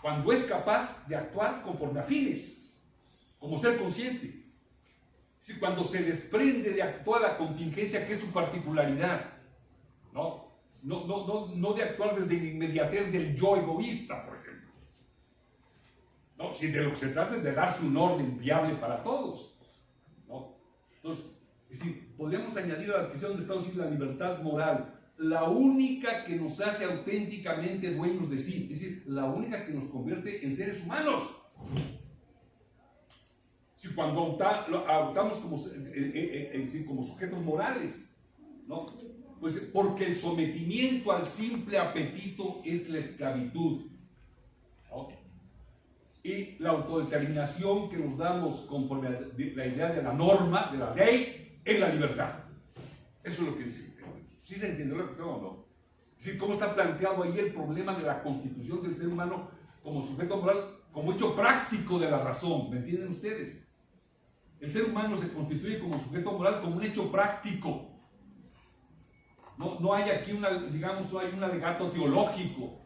Cuando es capaz de actuar conforme a fines, como ser consciente. Cuando se desprende de toda la contingencia que es su particularidad, no de actuar desde la inmediatez del yo egoísta, por ejemplo. No, si de lo que se trata es de darse un orden viable para todos. ¿No? Entonces, es decir, podríamos añadir a la adquisición del Estado civil la libertad moral, la única que nos hace auténticamente dueños de sí, es decir, la única que nos convierte en seres humanos. Si cuando adoptamos como sujetos morales, ¿no? Pues porque el sometimiento al simple apetito es la esclavitud, ¿no? Y la autodeterminación que nos damos conforme a la idea de la norma, de la ley, es la libertad. Eso es lo que dice. ¿Sí se entendió la cuestión o no? Es decir, cómo está planteado ahí el problema de la constitución del ser humano como sujeto moral, como hecho práctico de la razón. ¿Me entienden ustedes? El ser humano se constituye como sujeto moral como un hecho práctico. No hay aquí no hay un alegato teológico,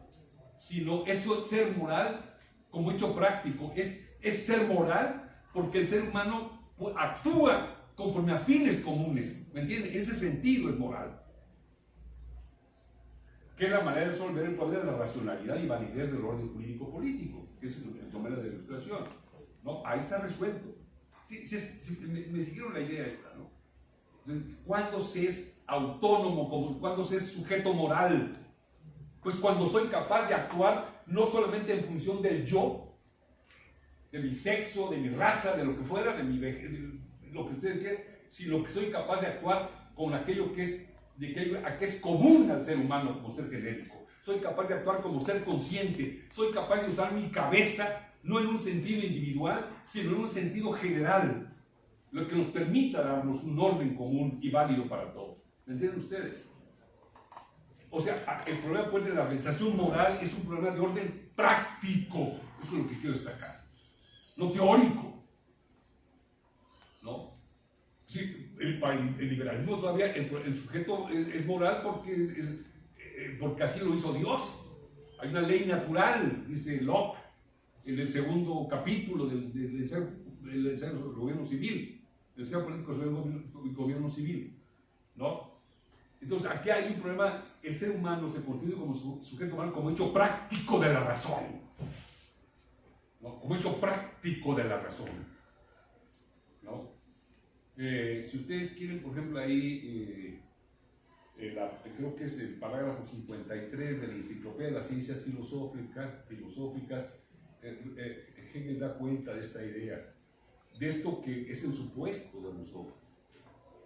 sino eso, ser moral como hecho práctico. Es ser moral porque el ser humano actúa conforme a fines comunes. ¿Me entienden? Ese sentido es moral. Que es la manera de resolver el problema de la racionalidad y validez del orden jurídico político, que es el dominio de la ilustración. ¿No? Ahí está resuelto. Sí, me siguieron la idea esta, ¿no? Entonces, ¿cuándo se es autónomo? ¿Cuándo se es sujeto moral? Pues cuando soy capaz de actuar no solamente en función del yo, de mi sexo, de mi raza, de lo que fuera, de lo que ustedes quieran, sino que soy capaz de actuar con aquello que es común al ser humano como ser genérico. Soy capaz de actuar como ser consciente, soy capaz de usar mi cabeza no en un sentido individual, sino en un sentido general, lo que nos permita darnos un orden común y válido para todos. ¿Me entienden ustedes? O sea, el problema pues de la realización moral es un problema de orden práctico. Eso es lo que quiero destacar. No teórico. ¿No? Sí, el liberalismo todavía, el sujeto es moral porque así lo hizo Dios. Hay una ley natural, dice Locke, en el segundo capítulo del deseo gobierno civil, del deseo político sobre el gobierno civil, ¿no? Entonces aquí hay un problema, el ser humano se constituye como sujeto humano como hecho práctico de la razón, ¿no? Como hecho práctico de la razón, ¿no? Si ustedes quieren, por ejemplo, ahí, creo que es el parágrafo 53 de la Enciclopedia de las Ciencias Filosóficas, Hegel da cuenta de esta idea, de esto que es el supuesto de Rousseau,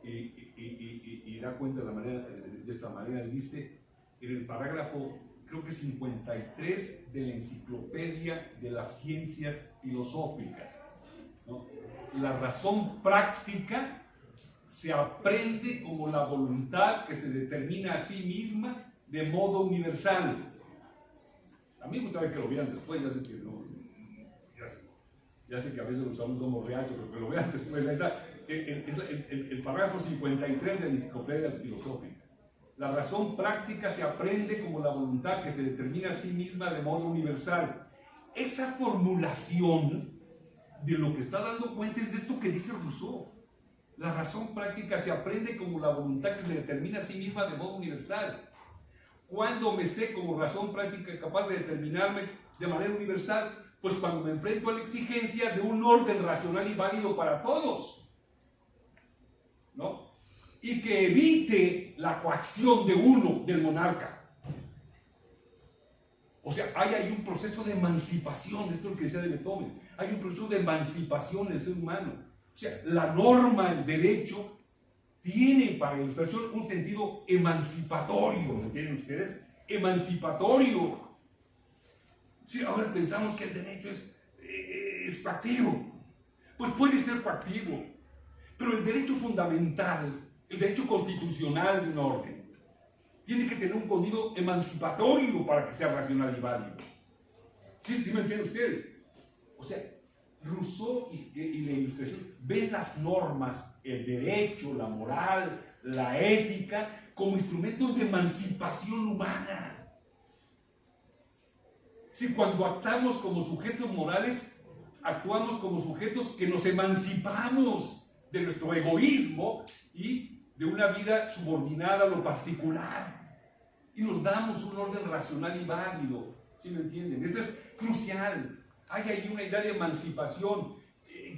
y da cuenta de esta manera. Dice en el parágrafo, creo que 53 de la Enciclopedia de las Ciencias Filosóficas, ¿no? La razón práctica se aprende como la voluntad que se determina a sí misma de modo universal. A mí me gustaría que lo vieran después, ya sé que no, ya sé que a veces los alumnos somos reachos, pero que lo vean después. Ahí está el parágrafo 53 de la Enciclopedia Filosófica. La razón práctica se aprende como la voluntad que se determina a sí misma de modo universal. Esa formulación de lo que está dando cuenta es de esto que dice Rousseau. La razón práctica se aprende como la voluntad que se determina a sí misma de modo universal. ¿Cuándo me sé como razón práctica capaz de determinarme de manera universal? Pues cuando me enfrento a la exigencia de un orden racional y válido para todos, ¿no? Y que evite la coacción de uno, del monarca. O sea, hay ahí un proceso de emancipación, esto es lo que decía de Beethoven, hay un proceso de emancipación en el ser humano. O sea, la norma, el derecho, tiene para la Ilustración un sentido emancipatorio, ¿me entienden ustedes? Emancipatorio. Sí, ahora pensamos que el derecho es coactivo. Pues puede ser coactivo, pero el derecho fundamental, el derecho constitucional de un orden, tiene que tener un contenido emancipatorio para que sea racional y válido. ¿Sí me entienden ustedes? O sea, Rousseau y la Ilustración ven las normas, el derecho, la moral, la ética, como instrumentos de emancipación humana. Si cuando actuamos como sujetos morales, actuamos como sujetos que nos emancipamos de nuestro egoísmo y de una vida subordinada a lo particular. Y nos damos un orden racional y válido. ¿Sí me entienden? Esto es crucial. Hay ahí una idea de emancipación.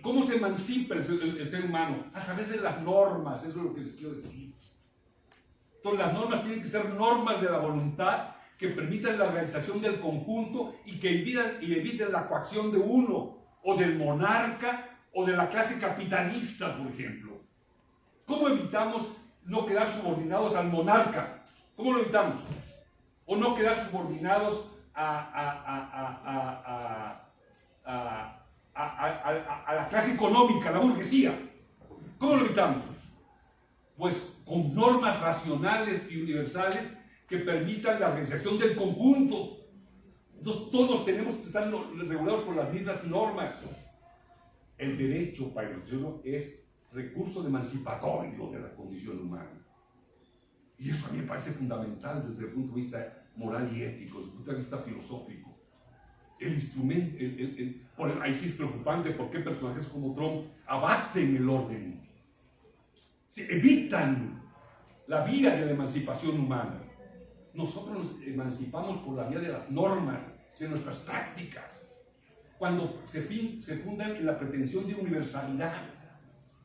¿Cómo se emancipa el ser humano? A través de las normas, eso es lo que les quiero decir. Entonces las normas tienen que ser normas de la voluntad que permitan la realización del conjunto y que eviten la coacción de uno, o del monarca, o de la clase capitalista, por ejemplo. ¿Cómo evitamos no quedar subordinados al monarca? ¿Cómo lo evitamos? O no quedar subordinados a la clase económica, a la burguesía. ¿Cómo lo evitamos? Pues con normas racionales y universales que permitan la realización del conjunto. Entonces todos tenemos que estar regulados por las mismas normas. El derecho para el Ilustración es recurso emancipatorio de la condición humana. Y eso a mí me parece fundamental desde el punto de vista moral y ético, desde el punto de vista filosófico. El instrumento, ahí sí es preocupante por qué personajes como Trump abaten el orden, evitan la vía de la emancipación humana. Nosotros nos emancipamos por la vía de las normas, de nuestras prácticas, cuando se fundan en la pretensión de universalidad,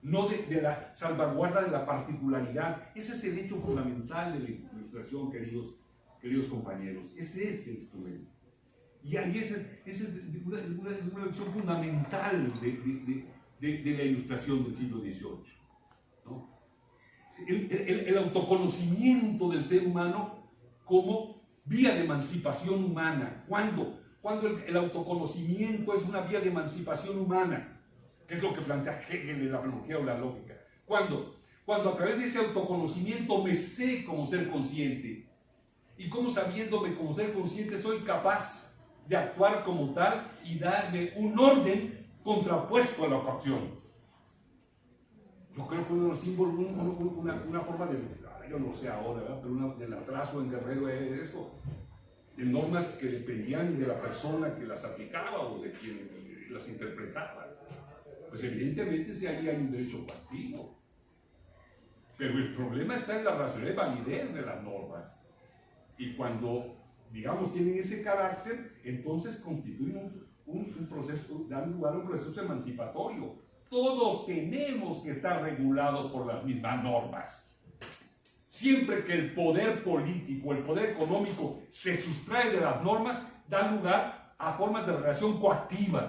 no de la salvaguarda de la particularidad. Ese es el hecho fundamental de la Ilustración, queridos compañeros. Ese es el instrumento. Y ahí esa es una lección fundamental de la Ilustración del siglo XVIII, ¿no? El autoconocimiento del ser humano como vía de emancipación humana. ¿Cuándo el autoconocimiento es una vía de emancipación humana? ¿Qué es lo que plantea Hegel en la filología o la lógica? Cuando a través de ese autoconocimiento me sé como ser consciente, y como sabiéndome como ser consciente soy capaz de actuar como tal y darme un orden contrapuesto a la coacción. Yo creo que uno de los símbolos, una forma de, yo no sé ahora, ¿verdad? Pero del atraso en Guerrero es eso, de normas que dependían de la persona que las aplicaba o de quien las interpretaba. Pues evidentemente sí ahí hay un derecho coactivo. Pero el problema está en la racionalidad y validez de las normas. Y cuando, digamos, tienen ese carácter, entonces constituyen un proceso, dan lugar a un proceso emancipatorio. Todos tenemos que estar regulados por las mismas normas. Siempre que el poder político, el poder económico se sustrae de las normas, da lugar a formas de relación coactiva.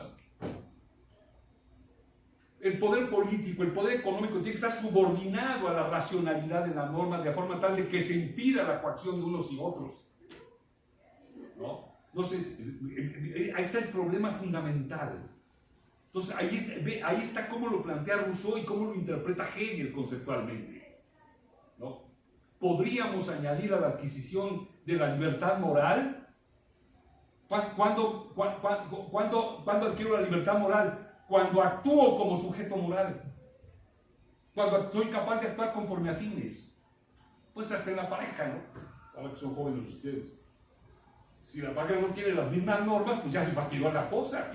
El poder político, el poder económico tiene que estar subordinado a la racionalidad de las normas de forma tal de que se impida la coacción de unos y otros. ¿No? Entonces, ahí está el problema fundamental. Entonces, ahí está cómo lo plantea Rousseau y cómo lo interpreta Hegel conceptualmente, ¿no? Podríamos añadir a la adquisición de la libertad moral. ¿Cuándo adquiero la libertad moral? Cuando actúo como sujeto moral. Cuando soy capaz de actuar conforme a fines. Pues hasta en la pareja, ¿no? Ahora que son jóvenes ustedes. Si la pareja no tiene las mismas normas, pues ya se fastidió la cosa.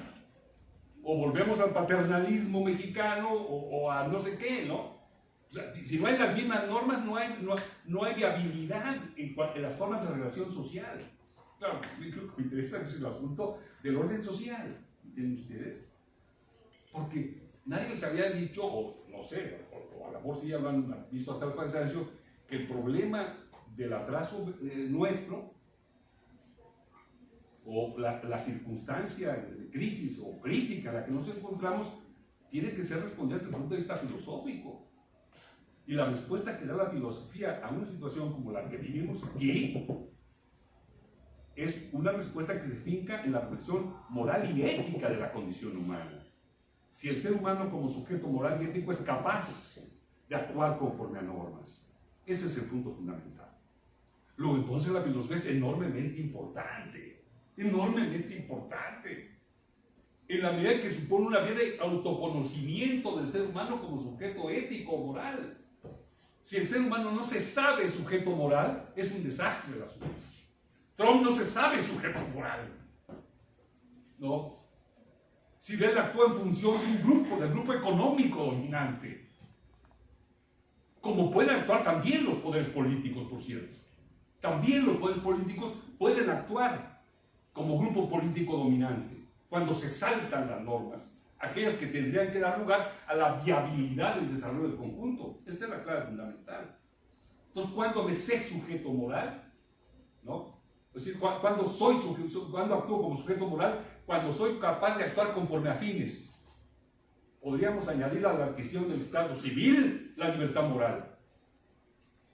O volvemos al paternalismo mexicano o a no sé qué, ¿no? O sea, si no hay las mismas normas, no hay viabilidad en las formas de relación social. Claro, lo que me interesa es el asunto del orden social, ¿entienden ustedes? Porque nadie les había dicho, o no sé, o a lo mejor sí ya lo han visto hasta el cansancio, que el problema del atraso nuestro, o la circunstancia de crisis o crítica en la que nos encontramos, tiene que ser respondida desde el punto de vista filosófico. Y la respuesta que da la filosofía a una situación como la que vivimos aquí es una respuesta que se finca en la reflexión moral y ética de la condición humana. Si el ser humano como sujeto moral y ético es capaz de actuar conforme a normas. Ese es el punto fundamental. Luego entonces la filosofía es enormemente importante. Enormemente importante. En la medida que supone una vía de autoconocimiento del ser humano como sujeto ético o moral. Si el ser humano no se sabe sujeto moral, es un desastre el asunto. Trump no se sabe sujeto moral. ¿No? Si él actúa en función de un grupo, del grupo económico dominante. Como pueden actuar también los poderes políticos, por cierto. También los poderes políticos pueden actuar como grupo político dominante, cuando se saltan las normas, aquellas que tendrían que dar lugar a la viabilidad del desarrollo del conjunto. Esta es la clave fundamental. Entonces, cuando me sé sujeto moral, ¿no? Es decir, cuando actúo como sujeto moral, cuando soy capaz de actuar conforme a fines. Podríamos añadir a la adquisición del Estado civil la libertad moral.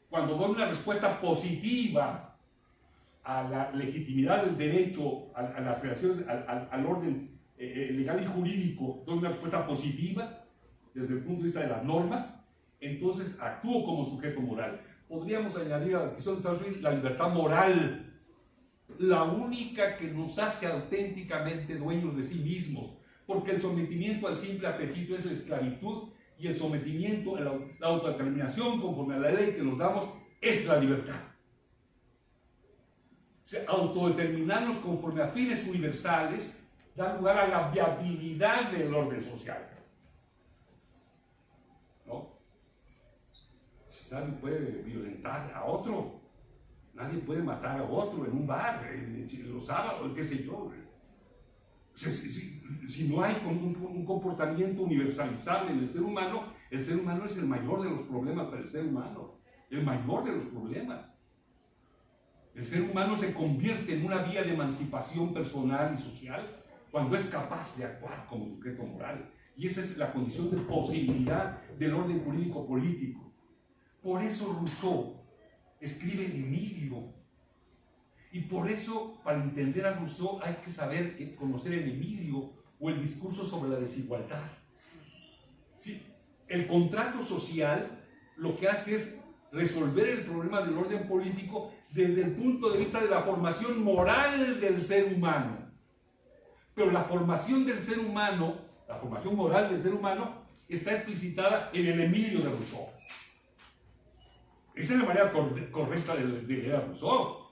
Cuando doy una respuesta positiva a la legitimidad del derecho, a las relaciones, al orden legal y jurídico, doy una respuesta positiva desde el punto de vista de las normas, entonces actúo como sujeto moral. Podríamos añadir a la adquisición del Estado civil la libertad moral, la única que nos hace auténticamente dueños de sí mismos, porque el sometimiento al simple apetito es la esclavitud y el sometimiento a la autodeterminación conforme a la ley que nos damos es la libertad. O sea, autodeterminarnos conforme a fines universales da lugar a la viabilidad del orden social. ¿No? Nadie puede violentar a otro. Nadie puede matar a otro en un bar, los sábados, qué sé yo. Si no hay un comportamiento universalizable en el ser humano es el mayor de los problemas para el ser humano. El mayor de los problemas. El ser humano se convierte en una vía de emancipación personal y social cuando es capaz de actuar como sujeto moral. Y esa es la condición de posibilidad del orden jurídico político. Por eso Rousseau escribe en Emilio. Y por eso, para entender a Rousseau, hay que saber conocer el Emilio o el discurso sobre la desigualdad. Sí, el contrato social lo que hace es resolver el problema del orden político desde el punto de vista de la formación moral del ser humano. Pero la formación del ser humano, la formación moral del ser humano, está explicitada en el Emilio de Rousseau. Esa es la manera correcta de leer a Rousseau.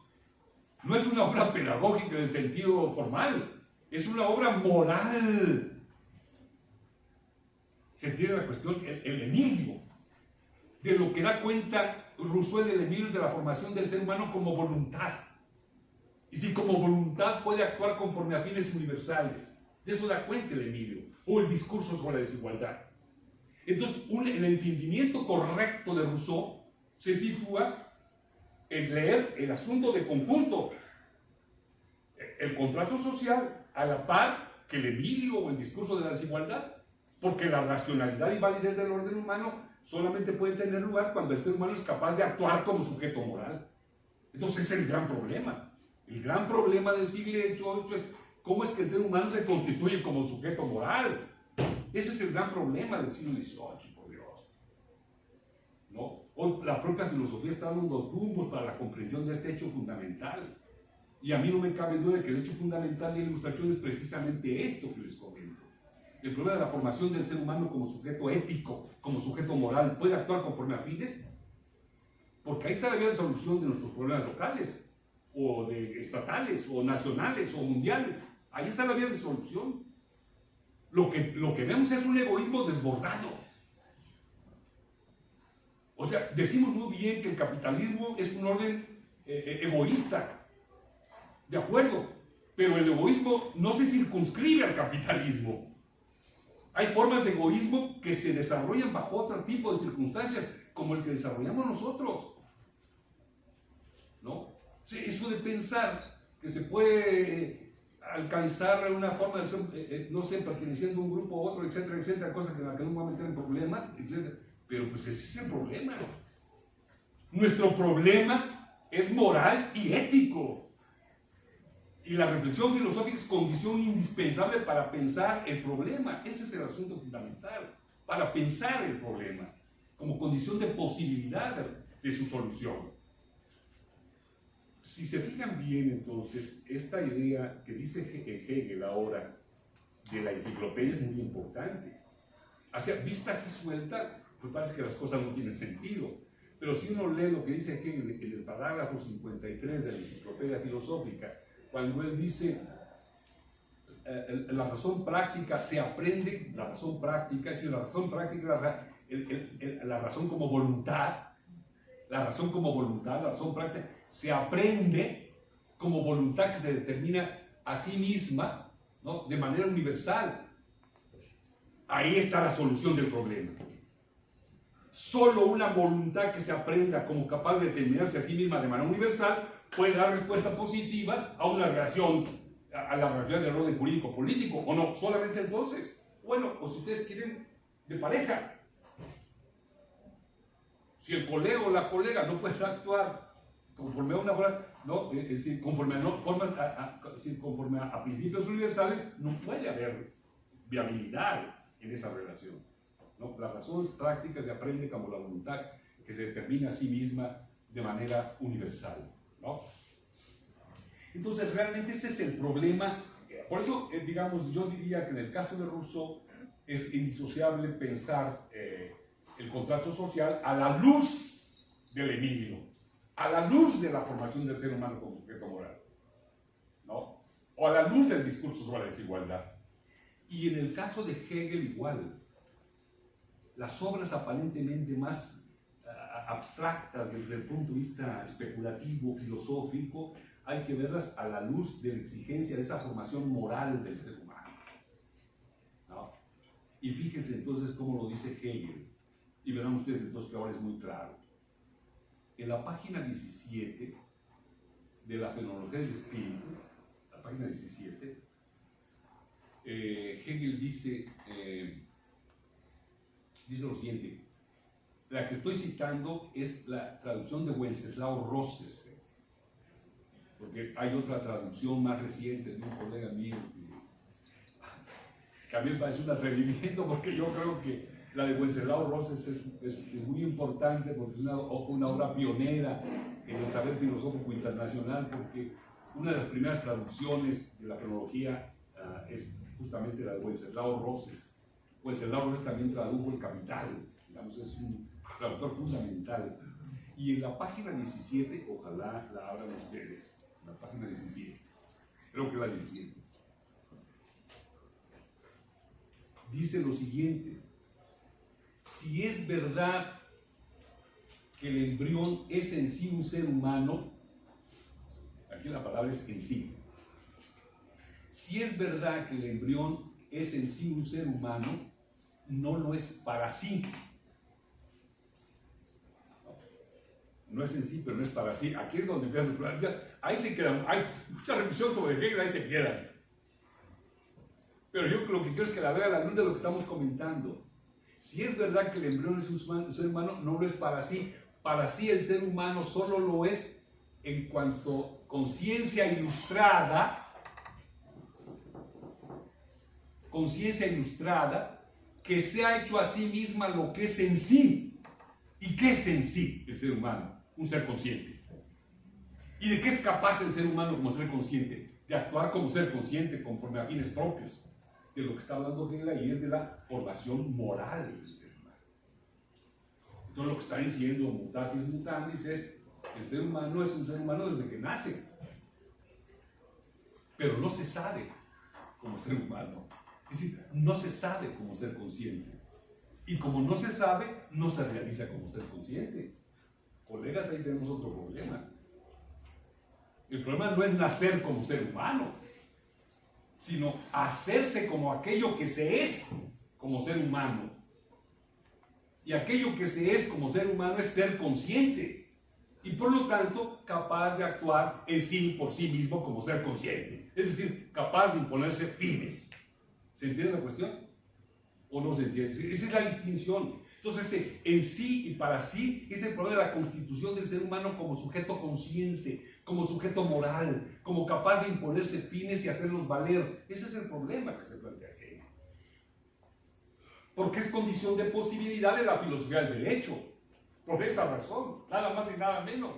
No es una obra pedagógica en el sentido formal, es una obra moral. Se entiende la cuestión, el Emilio, de lo que da cuenta Rousseau del Emilio es de la formación del ser humano como voluntad. Y si como voluntad puede actuar conforme a fines universales, de eso da cuenta el Emilio, o el discurso sobre la desigualdad. Entonces, el entendimiento correcto de Rousseau se sitúa en leer el asunto de conjunto, el contrato social a la par que el Emilio o el discurso de la desigualdad, porque la racionalidad y validez del orden humano solamente puede tener lugar cuando el ser humano es capaz de actuar como sujeto moral. Entonces ese es el gran problema. El gran problema del siglo XVIII es cómo es que el ser humano se constituye como sujeto moral. Ese es el gran problema del siglo XVIII, por Dios. ¿No? Hoy la propia filosofía está dando tumbos para la comprensión de este hecho fundamental. Y a mí no me cabe duda de que el hecho fundamental de la Ilustración es precisamente esto que les comento. El problema de la formación del ser humano como sujeto ético, como sujeto moral, ¿puede actuar conforme a fines? Porque ahí está la vía de solución de nuestros problemas locales, o de estatales, o nacionales, o mundiales. Ahí está la vía de solución. Lo que vemos es un egoísmo desbordado. O sea, decimos muy bien que el capitalismo es un orden egoísta. De acuerdo, pero el egoísmo no se circunscribe al capitalismo. Hay formas de egoísmo que se desarrollan bajo otro tipo de circunstancias, como el que desarrollamos nosotros. ¿No? Sí, eso de pensar que se puede alcanzar una forma de ser, no sé, perteneciendo a un grupo u otro, etcétera, etcétera, cosas que en la que no vamos a meter en problemas, etcétera. Pero pues ese es el problema. Nuestro problema es moral y ético. Y la reflexión filosófica es condición indispensable para pensar el problema. Ese es el asunto fundamental. Para pensar el problema, como condición de posibilidad de su solución. Si se fijan bien, entonces, esta idea que dice Hegel ahora de la enciclopedia es muy importante. O sea, vista así suelta, pues parece que las cosas no tienen sentido. Pero si uno lee lo que dice Hegel en el parágrafo 53 de la enciclopedia filosófica, cuando él dice la razón práctica se aprende, la razón práctica, es decir, la razón práctica, la razón como voluntad, la razón práctica, se aprende como voluntad que se determina a sí misma, ¿no?, de manera universal. Ahí está la solución del problema. Solo una voluntad que se aprenda como capaz de determinarse a sí misma de manera universal puede dar respuesta positiva a una relación, a la relación del orden jurídico-político, o no, solamente entonces. Bueno, o si ustedes quieren, de pareja. Si el colega o la colega no puede actuar conforme a una forma, no, es decir, conforme a principios universales, no puede haber viabilidad en esa relación, ¿no? Las razones prácticas se aprende como la voluntad que se determina a sí misma de manera universal, ¿no? Entonces, realmente ese es el problema. Por eso, digamos, yo diría que en el caso de Rousseau es indisociable pensar el contrato social a la luz del Emilio, a la luz de la formación del ser humano como sujeto moral, ¿no? O a la luz del discurso sobre la desigualdad. Y en el caso de Hegel igual. Las obras aparentemente más abstractas desde el punto de vista especulativo, filosófico, hay que verlas a la luz de la exigencia de esa formación moral del ser humano, ¿no? Y fíjense entonces cómo lo dice Hegel, y verán ustedes entonces que ahora es muy claro. En la página 17 de la Fenomenología del Espíritu, la página 17, Hegel dice lo siguiente. La que estoy citando es la traducción de Wenceslao Roses, porque hay otra traducción más reciente de un colega mío que a mí me parece un atrevimiento, porque yo creo que la de Wenceslao Roses es muy importante, porque es una obra pionera en el saber filosófico internacional, porque una de las primeras traducciones de la fenomenología es justamente la de Wenceslao Roses. Wenceslao Roses también tradujo El Capital, digamos, es un traductor fundamental. Y en la página 17, ojalá la abran ustedes, la página 17, creo que la 17, dice lo siguiente: si es verdad que el embrión es en sí un ser humano, aquí la palabra es en sí, si es verdad que el embrión es en sí un ser humano, no lo es para sí. No es en sí, pero no es para sí. Aquí es donde ahí se quedan, hay mucha reflexión sobre Hegel, ahí se quedan. Pero yo lo que quiero es que la vea a la luz de lo que estamos comentando. Si es verdad que el embrión es un ser humano, no lo es para sí. Para sí el ser humano solo lo es en cuanto conciencia ilustrada que se ha hecho a sí misma lo que es en sí. ¿Y qué es en sí el ser humano? Un ser consciente. ¿Y de qué es capaz el ser humano como ser consciente? De actuar como ser consciente conforme a fines propios. De lo que está hablando Hegel ahí es de la formación moral del ser humano. Entonces lo que está diciendo Mutatis Mutandis es, el ser humano es un ser humano desde que nace, pero no se sabe como ser humano. Es decir, no se sabe como ser consciente. Y como no se sabe, no se realiza como ser consciente. Colegas, ahí tenemos otro problema. El problema no es nacer como ser humano, sino hacerse como aquello que se es como ser humano. Y aquello que se es como ser humano es ser consciente. Y por lo tanto, capaz de actuar en sí por sí mismo como ser consciente. Es decir, capaz de imponerse fines. ¿Se entiende la cuestión? ¿O no se entiende? Esa es la distinción. Entonces, en sí y para sí es el problema de la constitución del ser humano como sujeto consciente, como sujeto moral, como capaz de imponerse fines y hacerlos valer. Ese es el problema que se plantea Hegel. Porque es condición de posibilidad de la filosofía del derecho. Por esa razón, nada más y nada menos.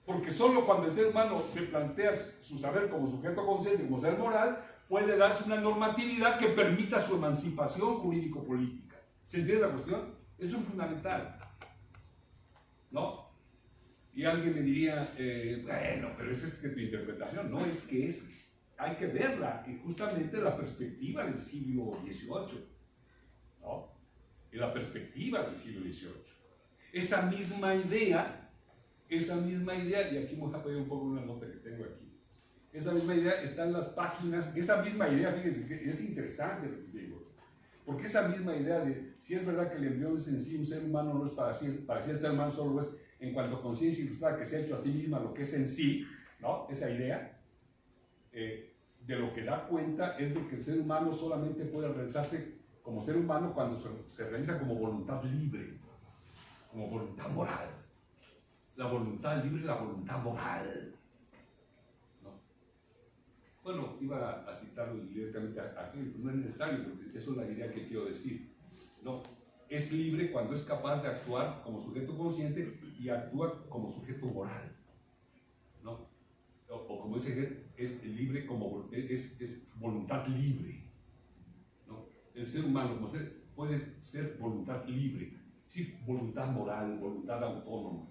Porque solo cuando el ser humano se plantea su saber como sujeto consciente, como ser moral, puede darse una normatividad que permita su emancipación jurídico-política. ¿Se entiende la cuestión? Eso es fundamental, ¿no? Y alguien me diría, bueno, pero esa es tu interpretación. No, es que hay que verla, y justamente la perspectiva del siglo XVIII, ¿no? Y la perspectiva del siglo XVIII. Esa misma idea, y aquí me voy a pedir un poco una nota que tengo aquí. Esa misma idea está en las páginas, esa misma idea, fíjense, que es interesante lo que digo. Porque esa misma idea de si es verdad que el embrión es en sí un ser humano, no es para sí el ser humano, solo es en cuanto a conciencia ilustrada que se ha hecho a sí misma lo que es en sí, ¿no? Esa idea de lo que da cuenta es de que el ser humano solamente puede realizarse como ser humano cuando se realiza como voluntad libre, como voluntad moral. La voluntad libre y la voluntad moral. Bueno, iba a citarlo directamente aquí, no es necesario, porque eso es la idea que quiero decir. No, es libre cuando es capaz de actuar como sujeto consciente y actúa como sujeto moral. ¿No? O como dice Hegel, es libre como es voluntad libre. ¿No? El ser humano como ser puede ser voluntad libre, es decir, voluntad moral, voluntad autónoma.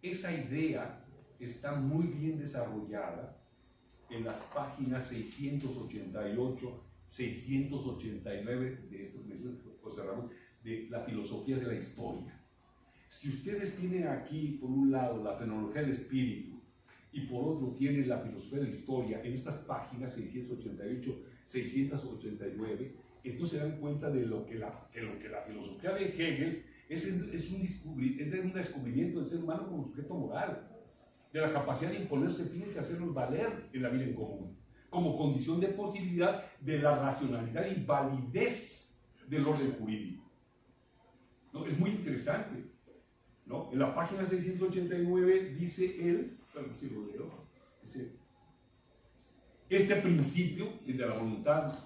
Esa idea está muy bien desarrollada en las páginas 688, 689 de estos José Ramón, de la filosofía de la historia. Si ustedes tienen aquí, por un lado, la fenomenología del espíritu, y por otro tienen la filosofía de la historia, en estas páginas 688, 689, entonces se dan cuenta de lo que la filosofía de Hegel es un descubrimiento del ser humano como sujeto moral, de la capacidad de imponerse fines y hacerlos valer en la vida en común, como condición de posibilidad de la racionalidad y validez del orden jurídico. ¿No? Es muy interesante. ¿No? En la página 689 dice él, bueno, si lo leo, dice, este principio de la voluntad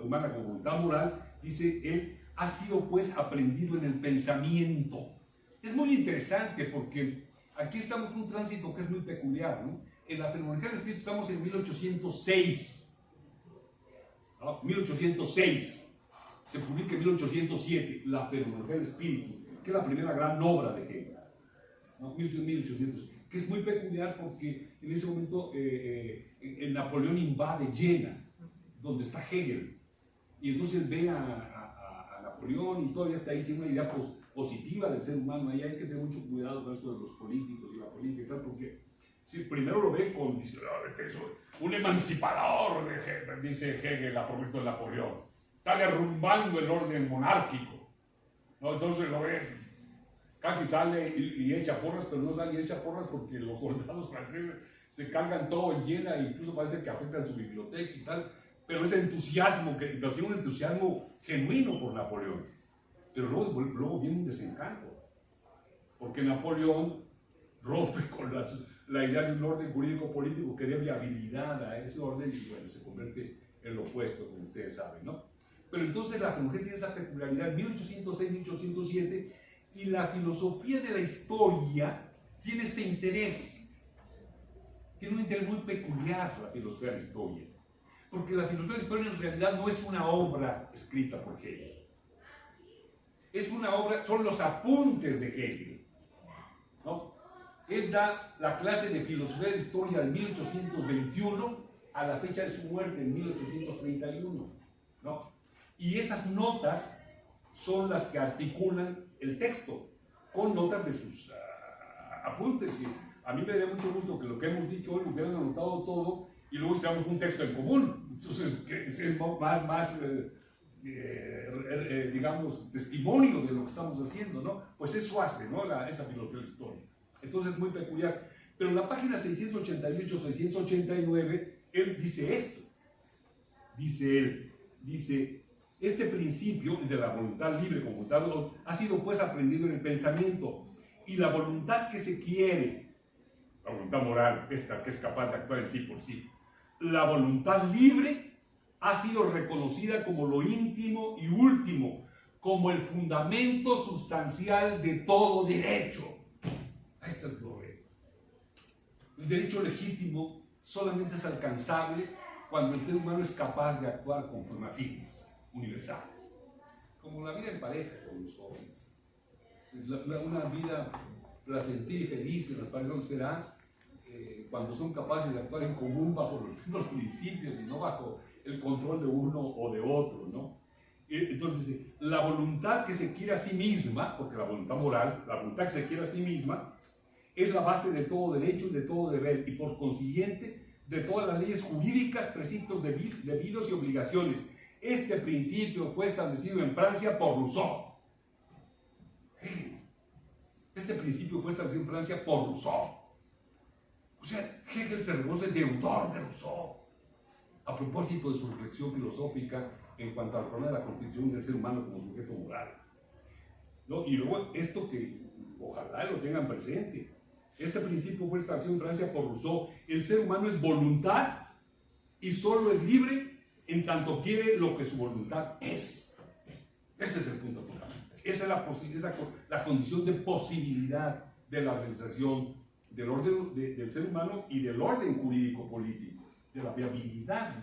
humana como voluntad moral, dice él, ha sido pues aprendido en el pensamiento. Es muy interesante porque aquí estamos en un tránsito que es muy peculiar, ¿no? En la fenomenología del espíritu estamos en 1806. ¿No? 1806. Se publica en 1807, la fenomenología del espíritu, que es la primera gran obra de Hegel. ¿No? 1800, que es muy peculiar porque en ese momento el Napoleón invade Jena, donde está Hegel. Y entonces ve a Napoleón y todavía está ahí, tiene una idea positiva del ser humano. Ahí hay que tener mucho cuidado con esto de los políticos y la política, porque si primero lo ve con, dice, este es un emancipador, dice Hegel a propósito de Napoleón, está derrumbando el orden monárquico, ¿no? Entonces lo ve, casi sale y echa porras, pero no sale y echa porras porque los soldados franceses se cargan todo en Jena e incluso parece que afectan su biblioteca y tal, pero ese entusiasmo, pero tiene un entusiasmo genuino por Napoleón. Pero luego viene un desencanto, porque Napoleón rompe con la idea de un orden jurídico-político que dé viabilidad a ese orden y bueno, se convierte en lo opuesto, como ustedes saben, ¿no? Pero entonces la fenomenología tiene esa peculiaridad, 1806-1807, y la filosofía de la historia tiene este interés. Tiene un interés muy peculiar la filosofía de la historia, porque la filosofía de la historia en realidad no es una obra escrita por Hegel. es una obra, son los apuntes de Hegel, ¿no? Él da la clase de filosofía de la historia de 1821 a la fecha de su muerte, en 1831, ¿no? Y esas notas son las que articulan el texto, con notas de sus apuntes. Y a mí me daría mucho gusto que lo que hemos dicho hoy lo hubieran anotado todo y luego hiciéramos un texto en común. Entonces, que es más digamos, testimonio de lo que estamos haciendo, ¿no? Pues eso hace, ¿no? Esa filosofía de la historia. Entonces es muy peculiar. Pero en la página 688-689, él dice esto. Dice, este principio de la voluntad libre como tal ha sido pues aprendido en el pensamiento, y la voluntad que se quiere, la voluntad moral, esta que es capaz de actuar en sí por sí, la voluntad libre ha sido reconocida como lo íntimo y último, como el fundamento sustancial de todo derecho. Ahí está el problema. El derecho legítimo solamente es alcanzable cuando el ser humano es capaz de actuar conforme a fines universales, como la vida en pareja con los jóvenes. Una vida placentera y feliz en las parejas será cuando son capaces de actuar en común bajo los mismos principios y no bajo el control de uno o de otro, ¿no? Entonces, la voluntad que se quiere a sí misma, porque la voluntad moral, la voluntad que se quiere a sí misma, es la base de todo derecho y de todo deber, y por consiguiente, de todas las leyes jurídicas, preceptos debidos y obligaciones. Este principio fue establecido en Francia por Rousseau. Este principio fue establecido en Francia por Rousseau. O sea, Hegel se reconoce deudor de Rousseau a propósito de su reflexión filosófica en cuanto al problema de la constitución del ser humano como sujeto moral, ¿no? Y luego esto que ojalá lo tengan presente. Este principio fue establecido en Francia por Rousseau. El ser humano es voluntad y solo es libre en tanto quiere lo que su voluntad es. Ese es el punto fundamental. Esa es la condición de posibilidad de la realización del orden del ser humano y del orden jurídico-político, de la viabilidad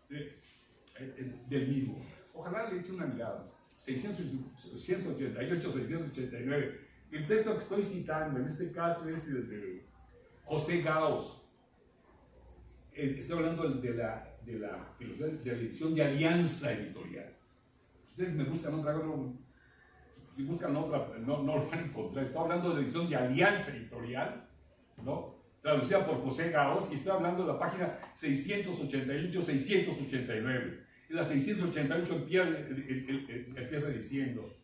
del mismo. Ojalá le eche una mirada. 688, 689. El texto que estoy citando, en este caso, es de José Gauss. Estoy hablando de la filosofía de la edición de Alianza Editorial. Ustedes me buscan otra, si buscan otra, no lo van a encontrar. Estoy hablando de la edición de Alianza Editorial, ¿no? Traducida por José Gauss, y estoy hablando de la página 688-689. En la 688 empieza diciendo,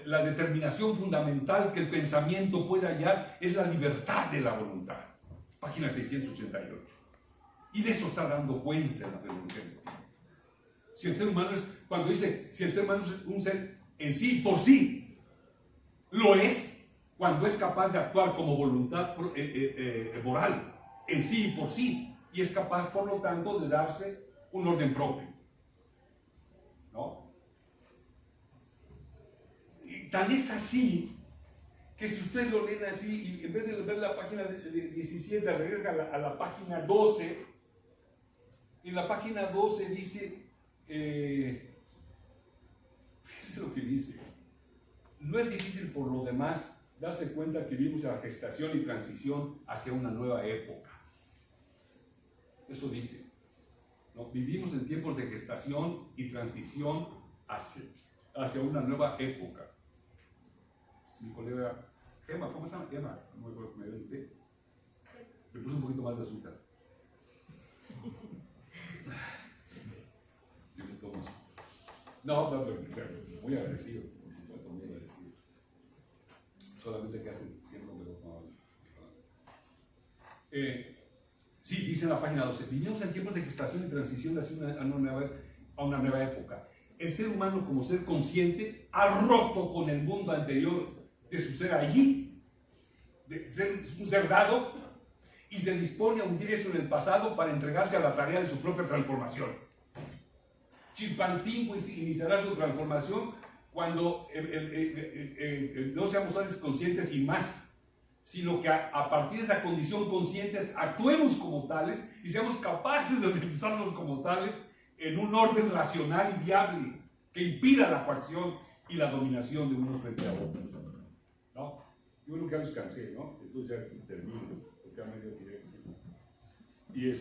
la determinación fundamental que el pensamiento puede hallar es la libertad de la voluntad. Página 688. Y de eso está dando cuenta la Revolución Espírita. Si el ser humano es, cuando dice, si el ser humano es un ser en sí, por sí, lo es cuando es capaz de actuar como voluntad moral, en sí y por sí, y es capaz, por lo tanto, de darse un orden propio, ¿no? Y tan es así que si ustedes lo leen así, y en vez de ver la página 17, regresa a la página 12, y la página 12 dice, fíjense lo que dice: no es difícil por lo demás darse cuenta que vivimos en la gestación y transición hacia una nueva época. Eso dice, ¿no? Vivimos en tiempos de gestación y transición hacia una nueva época. Mi colega Gemma, ¿cómo se llama? Gemma, no me acuerdo que me dio el té. Le puse un poquito más de azúcar. Yo me tomo. No, muy agradecido, por supuesto, muy agradecido. Solamente que hace tiempo que lo tomaba. Sí, dice en la página 12, vivimos en tiempos de gestación y transición hacia una nueva época. El ser humano, como ser consciente, ha roto con el mundo anterior de su ser allí, de ser un ser dado, y se dispone a hundir eso en el pasado para entregarse a la tarea de su propia transformación. Chilpancingo iniciará su transformación cuando no seamos seres conscientes y más, sino que a partir de esa condición conscientes actuemos como tales y seamos capaces de realizarnos como tales en un orden racional y viable, que impida la coacción y la dominación de unos frente a otros, ¿no? Yo creo que ya los cansé, ¿no? Entonces ya termino, porque ya medio tiré. Y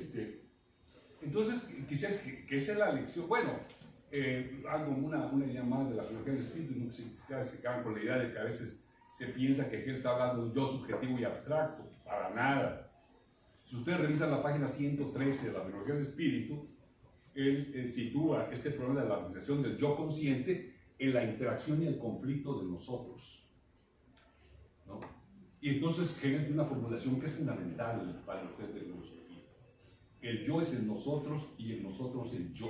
entonces, quizás que esa es la lección. Bueno, algo, una idea más de la filosofía del espíritu, no se quedan con la idea de que a veces se piensa que Hegel está hablando de un yo subjetivo y abstracto, para nada. Si ustedes revisan la página 113 de la filosofía del espíritu, él sitúa este problema de la organización del yo consciente en la interacción y el conflicto de nosotros, ¿no? Y entonces Hegel tiene una formulación que es fundamental para ustedes de filosofía. El yo es el nosotros y el nosotros el yo.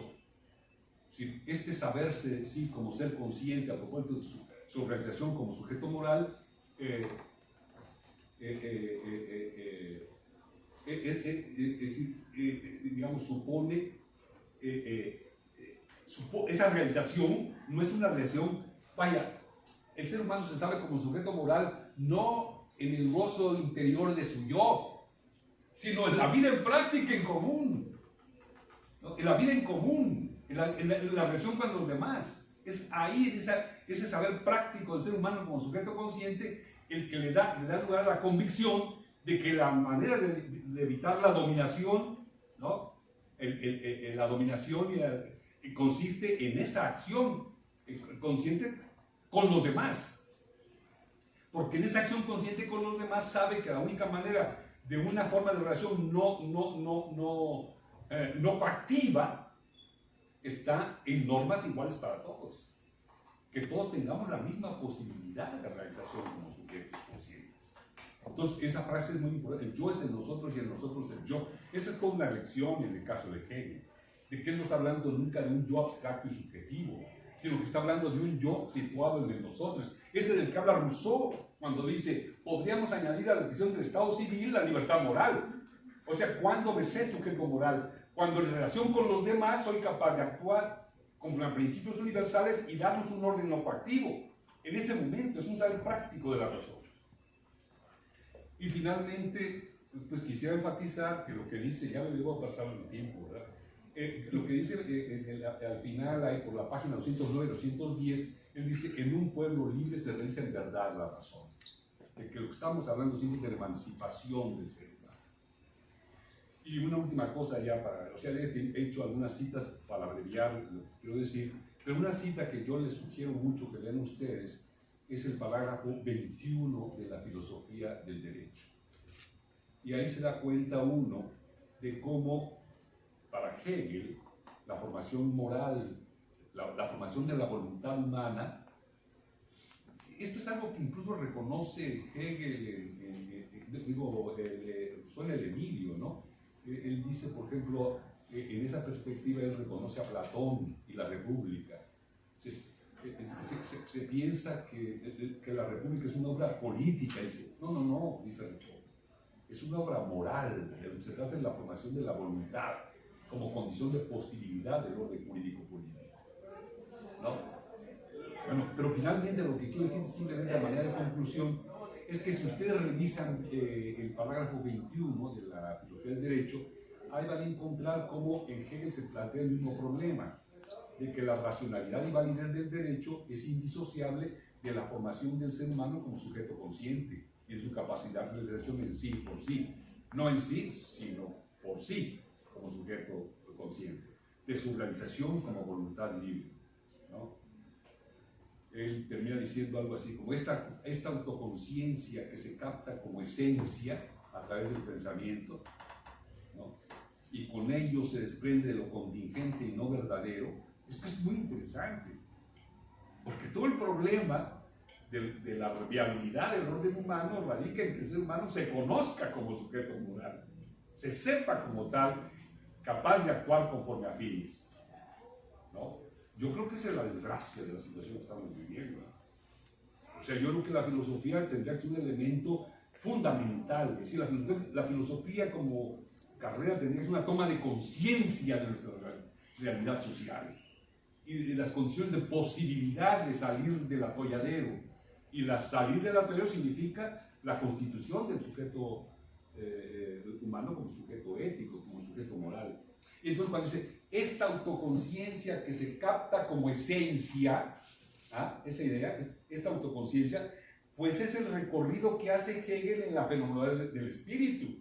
Es decir, este saberse de sí como ser consciente a propósito de su organización como sujeto moral digamos, supone esa realización no es una realización, vaya, el ser humano se sabe como sujeto moral no en el gozo interior de su yo, sino en la vida en práctica en común, ¿no? En la vida en común, en la relación con los demás. Es ahí, ese saber práctico del ser humano como sujeto consciente, el que le da lugar a la convicción de que la manera de evitar la dominación, ¿no? La dominación consiste en esa acción consciente con los demás. Porque en esa acción consciente con los demás sabe que la única manera de una forma de relación no coactiva está en normas iguales para todos. Que todos tengamos la misma posibilidad de realización como sujetos conscientes. Entonces, esa frase es muy importante. El yo es el nosotros y el nosotros el yo. Esa es toda una lección en el caso de Hegel. De que él no está hablando nunca de un yo abstracto y subjetivo, sino que está hablando de un yo situado en el nosotros. Este del que habla Rousseau cuando dice, podríamos añadir a la decisión del Estado civil la libertad moral. O sea, ¿cuándo me sé sujeto moral? Cuando en relación con los demás soy capaz de actuar conforme a principios universales y darnos un orden no coactivo. En ese momento es un saber práctico de la razón. Y finalmente, pues quisiera enfatizar que lo que dice, ya me debo pasar el tiempo, ¿verdad? Lo que dice al final, ahí por la página 209-210, él dice, en un pueblo libre se realiza en verdad la razón. De que lo que estamos hablando siempre es de la emancipación del ser humano. Y una última cosa ya o sea, he hecho algunas citas para abreviar lo que quiero decir, pero una cita que yo les sugiero mucho que lean ustedes es el parágrafo 21 de la filosofía del derecho. Y ahí se da cuenta uno de cómo para Hegel la formación moral, la formación de la voluntad humana, esto es algo que incluso reconoce Hegel, Rousseau en el Emilio, ¿no? Él dice, por ejemplo, en esa perspectiva él reconoce a Platón y la República. Se piensa que la República es una obra política, dice, no, dice Rousseau, es una obra moral, se trata de la formación de la voluntad como condición de posibilidad del orden jurídico-político, ¿no? Bueno, pero finalmente lo que quiero decir simplemente a manera de conclusión es que si ustedes revisan el parágrafo 21 de la filosofía del derecho, ahí van a encontrar cómo en Hegel se plantea el mismo problema, de que la racionalidad y validez del derecho es indisociable de la formación del ser humano como sujeto consciente y en su capacidad de realización en sí por sí, no en sí, sino por sí como sujeto consciente, de su realización como voluntad libre, ¿no? Él termina diciendo algo así como esta autoconciencia que se capta como esencia a través del pensamiento, ¿no? Y con ello se desprende de lo contingente y no verdadero. Esto es muy interesante, porque todo el problema de la viabilidad del orden humano radica en que el ser humano se conozca como sujeto moral, se sepa como tal, capaz de actuar conforme a fines, ¿no? Yo creo que esa es la desgracia de la situación que estamos viviendo. O sea, yo creo que la filosofía tendría que ser un elemento fundamental. Es decir, la filosofía como carrera tendría que ser una toma de conciencia de nuestra realidad social y de las condiciones de posibilidad de salir del atolladero. Y salir del atolladero significa la constitución del sujeto humano como sujeto ético, como sujeto moral. Y entonces cuando dice, esta autoconciencia que se capta como esencia, esa idea, esta autoconciencia, pues es el recorrido que hace Hegel en la fenomenología del espíritu.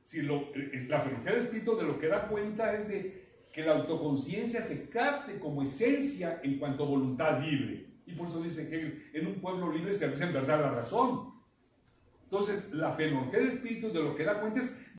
Si la fenomenología del espíritu de lo que da cuenta es de que la autoconciencia se capte como esencia en cuanto a voluntad libre. Y por eso dice Hegel, en un pueblo libre se realiza en verdad la razón. Entonces, la fenomenología del espíritu de lo que da cuenta es